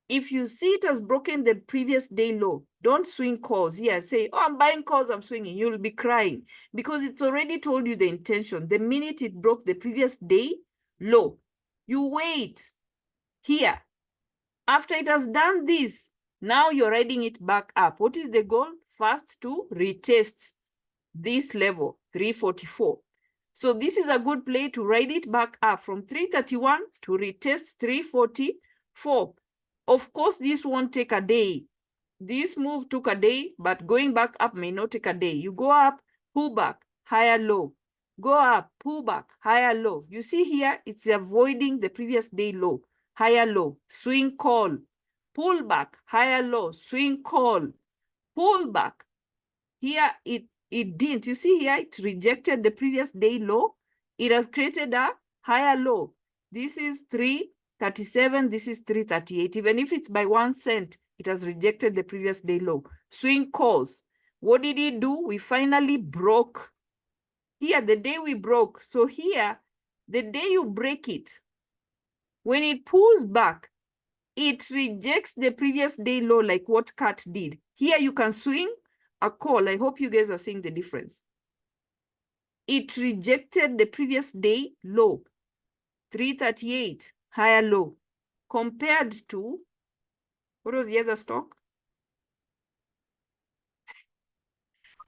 If you see it has broken the previous day low, don't swing calls here. Say, oh, I'm buying calls, I'm swinging. You'll be crying because it's already told you the intention. The minute it broke the previous day low, you wait here. After it has done this, now you're riding it back up. What is the goal? First, to retest this level, 344. So this is a good play to ride it back up from 331 to retest 344. Of course, this won't take a day. This move took a day, but going back up may not take a day. You go up, pull back, higher, low. Go up, pull back, higher, low. You see here, it's avoiding the previous day low. Higher, low, swing, call. Pull back, higher, low, swing, call. Pull back. Here, it didn't. You see here, it rejected the previous day low. It has created a higher low. This is 337, this is 338. Even if it's by 1 cent, it has rejected the previous day low. Swing calls. What did it do? We finally broke. Here, the day we broke. So here, the day you break it, when it pulls back, it rejects the previous day low like what cat did. Here you can swing a call. I hope you guys are seeing the difference. It rejected the previous day low, 338, higher low, compared to, what was the other stock?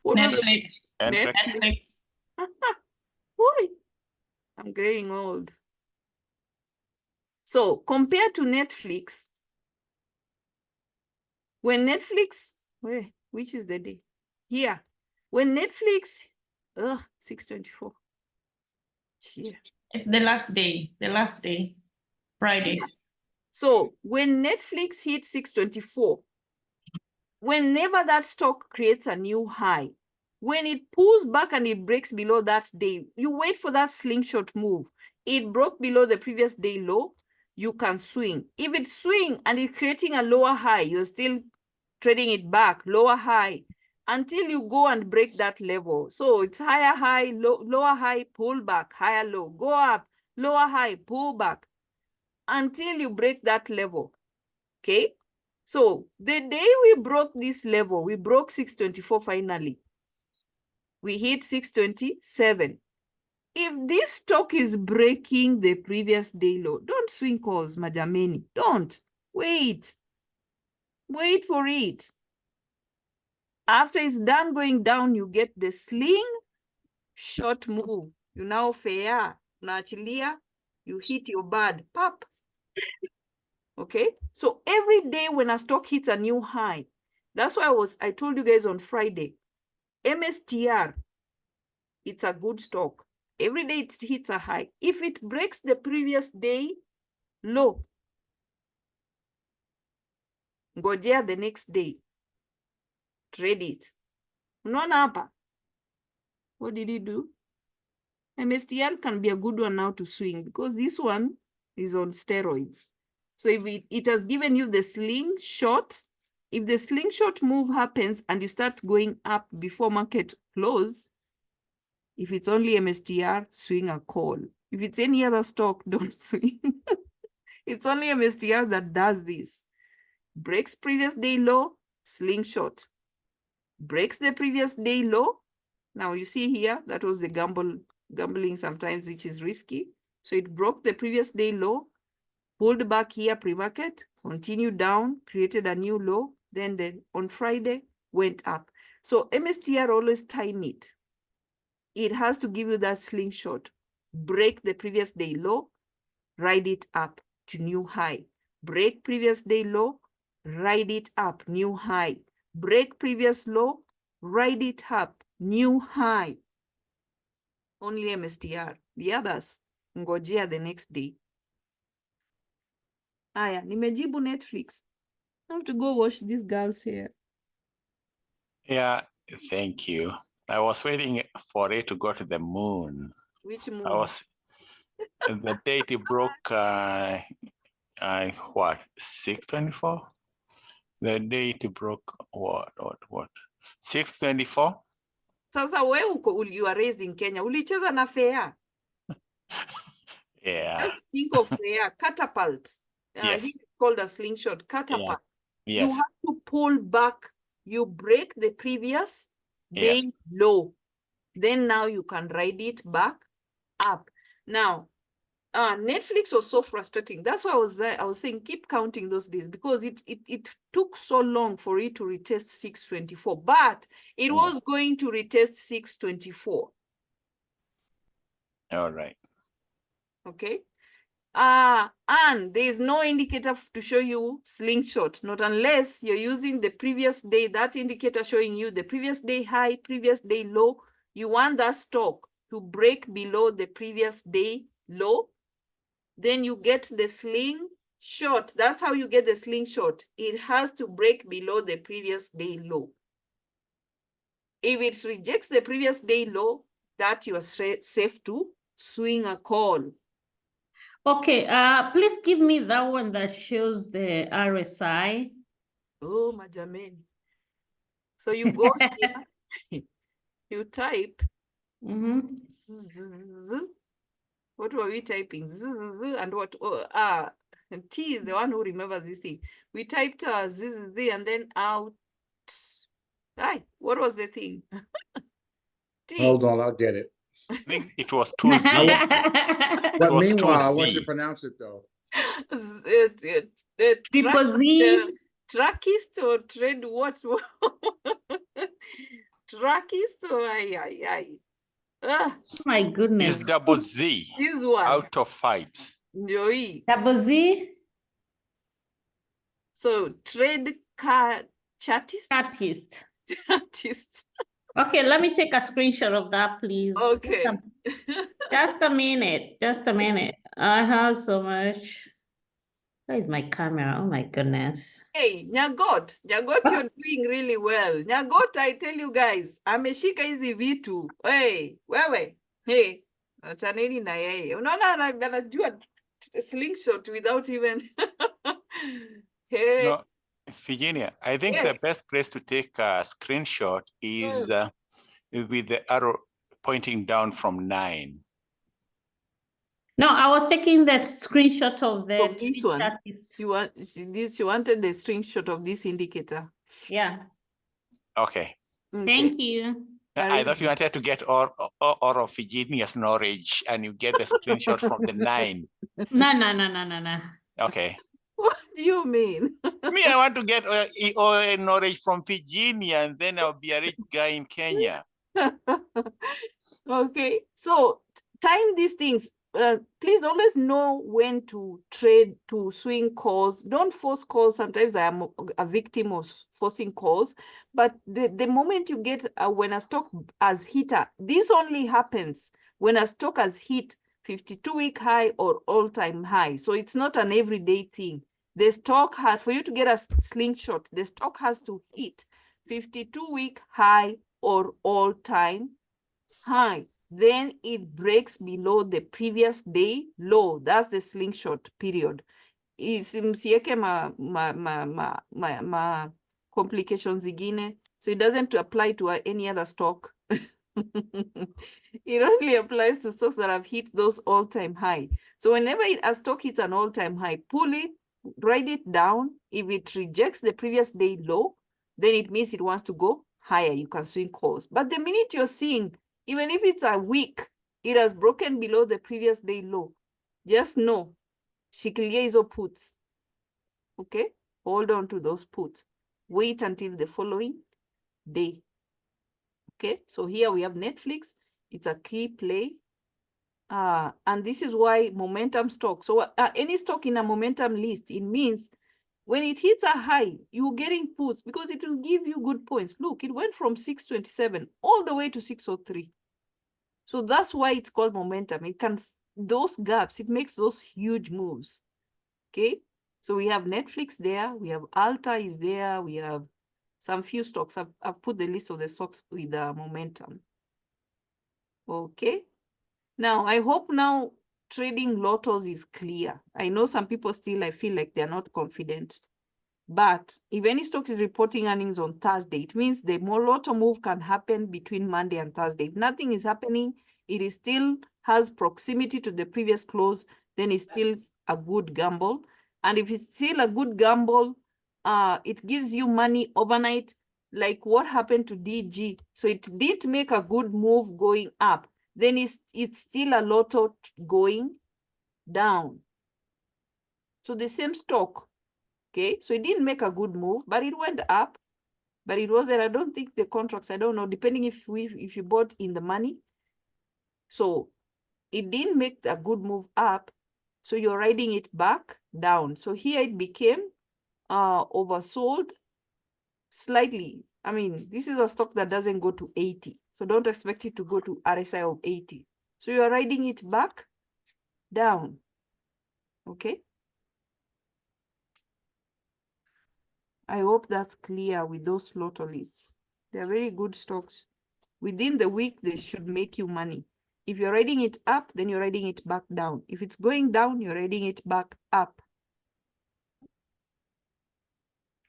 What was the Netflix. Netflix. Netflix. Boy, I'm getting old. So compared to Netflix, when Netflix, which is the day? Here. When Netflix, 624. Yeah. It's the last day. The last day. Friday. So when Netflix hit 624, whenever that stock creates a new high, when it pulls back and it breaks below that day, you wait for that slingshot move. It broke below the previous day low, you can swing. If it swing and it's creating a lower high, you're still trading it back, lower high, until you go and break that level. So it's higher high, lower high, pull back, higher low, go up, lower high, pull back, until you break that level, okay? So the day we broke this level, we broke 624 finally. We hit 627. If this stock is breaking the previous day low, don't swing calls, Majameni. Don't. Wait. Wait for it. After it's done going down, you get the sling short move. You now fair, unachilia, you hit your bird, pop. Okay, so every day when a stock hits a new high, that's why I told you guys on Friday, MSTR, it's a good stock. Every day it hits a high. If it breaks the previous day low, ngojea the next day, trade it. Unaona hapa? What did he do? MSTR can be a good one now to swing because this one is on steroids. So if it has given you the slingshot, if the slingshot move happens and you start going up before market close, if it's only MSTR, swing a call. If it's any other stock, don't swing. It's only MSTR that does this. Breaks previous day low, slingshot. Breaks the previous day low. Now you see here, that was the gambling sometimes, which is risky. So it broke the previous day low, pulled back here pre-market, continued down, created a new low, then on Friday went up. So MSTR always time it. It has to give you that slingshot. Break the previous day low, ride it up to new high. Break previous day low, ride it up, new high. Break previous low, ride it up, new high. Only MSTR. The others, ngojea the next day. Aya, nimejibu Netflix. I have to go watch these girls here. Yeah, thank you. I was waiting for it to go to the moon. Which moon? I was the date it broke what 624? The date it broke what 624? Sasa we you are raised in Kenya, ulicheza na fair. Yeah. Just think of fair, catapult. Yes. It's called a slingshot, catapult. You Yes. have to pull back, you break the previous Yeah. day low. Then now you can ride it back up. Now, Netflix was so frustrating. That's why I was saying keep counting those days, because it took so long for it to retest 624, but it was going to retest 624. All right. Okay. And there is no indicator to show you slingshot, not unless you're using the previous day, that indicator showing you the previous day high, previous day low. You want that stock to break below the previous day low. Then you get the slingshot. That's how you get the slingshot. It has to break below the previous day low. If it rejects the previous day low, that you are safe to swing a call. Okay, please give me that one that shows the RSI. Oh, majameni. So you go here, you type, zzz, what were we typing? Zzz, and what? Oh, T is the one who remembers this thing. We typed zzz, and then out. Ay, what was the thing? T. Hold on, I'll get it. I think it was 2Z. But was meanwhile, I 2Z. want you to pronounce it though. Triple Z. Trackist or trade what? Trackist or ay. My goodness. Is double Z This one. out of 5s. Yoi. Double Z. So trade car chartist. Chartist. Okay, let me take a screenshot of that, please. Okay. Just a minute. Just a minute. I have so much. Where is my camera? Oh my goodness. Hey, Nyagot, you're doing really well. Nyagot, I tell you guys, ameshika hizi vitu. Hey, wewe. Hey, chaneni na yeye. Unaona anajua slingshot without even. Hey. No, Virginia, I think the best place to take a screenshot is with the arrow pointing down from 9. No, I was taking that screenshot of the Of this one. You wanted the screenshot of this indicator. Yeah. Okay. Thank you. I thought you wanted to get all of Virginia's knowledge and you get the screenshot from the 9. No. Okay. What do you mean? Me, I want to get all knowledge from Virginia and then I'll be a rich guy in Kenya. Okay, so time these things. Please always know when to trade, to swing calls. Don't force calls. Sometimes I am a victim of forcing calls. But the moment you get when a stock has hit, this only happens when a stock has hit 52-week high or all-time high. So it's not an everyday thing. The stock has, for you to get a slingshot, the stock has to hit 52-week high or all-time high. Then it breaks below the previous day low. That's the slingshot period. Msieke ma complications zingine. So it doesn't apply to any other stock. It only applies to stocks that have hit those all-time high. So whenever a stock hits an all-time high, pull it, write it down. If it rejects the previous day low, then it means it wants to go higher. You can swing calls. But the minute you're seeing, even if it's a week, it has broken below the previous day low, just know, shikilia hizo puts. Okay? Hold on to those puts. Wait until the following day. Okay? So here we have Netflix. It's a key play. And this is why momentum stock. So any stock in a momentum list, it means when it hits a high, you're getting puts because it will give you good points. Look, it went from 627 all the way to 603. So that's why it's called momentum. It can, those gaps, it makes those huge moves. Okay. So we have Netflix there. We have Alta is there. We have some few stocks. I've put the list of the stocks with the momentum. Okay. Now, I hope now trading lotos is clear. I know some people still, I feel like they're not confident. But if any stock is reporting earnings on Thursday, it means the Lotto move can happen between Monday and Thursday. If nothing is happening, it is still has proximity to the previous close, then it's still a good gamble. And if it's still a good gamble, it gives you money overnight, like what happened to DG. So it did make a good move going up. Then it's still a Lotto going down. So the same stock, okay? So it didn't make a good move, but it went up. But it wasn't, I don't think the contracts, I don't know, depending if you bought in the money. So it didn't make a good move up. So you're riding it back down. So here it became oversold slightly. I mean, this is a stock that doesn't go to 80. So don't expect it to go to RSI of 80. So you're riding it back down. Okay. I hope that's clear with those Lotto lists. They're very good stocks. Within the week, they should make you money. If you're riding it up, then you're riding it back down. If it's going down, you're riding it back up.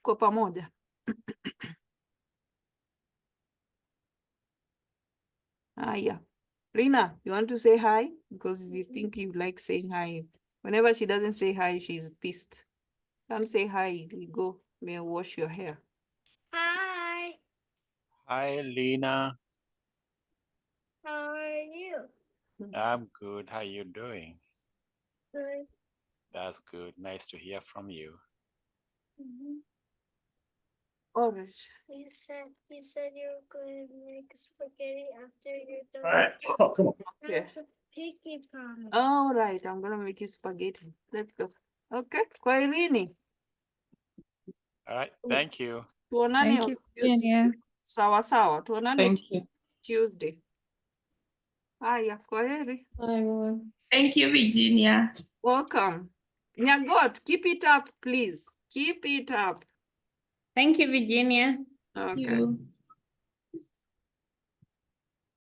Kwa pamoja. Yeah. Rina, you want to say hi? Because you think you like saying hi. Whenever she doesn't say hi, she's pissed. Come say hi. You go. May I wash your hair? Hi, Hi, Lena. how are you? I'm good. How you doing? Good. That's good. Nice to hear from you. Orange. You said you were going to make spaghetti after you're done. All right. Oh, come on. Okay. That's a picky promise. All right, I'm gonna make you spaghetti. Let's go. Okay, Kwairini. All right. Thank you. Tuonane Thank you, Tuesday. Virginia. Sawa sawa. Tuonane Thank you. Tuesday. Haya, kwaheri. Hi, everyone. Thank you, Virginia. Welcome. Nyagot, keep it up, please. Keep it up. Thank you, Virginia. Okay. You.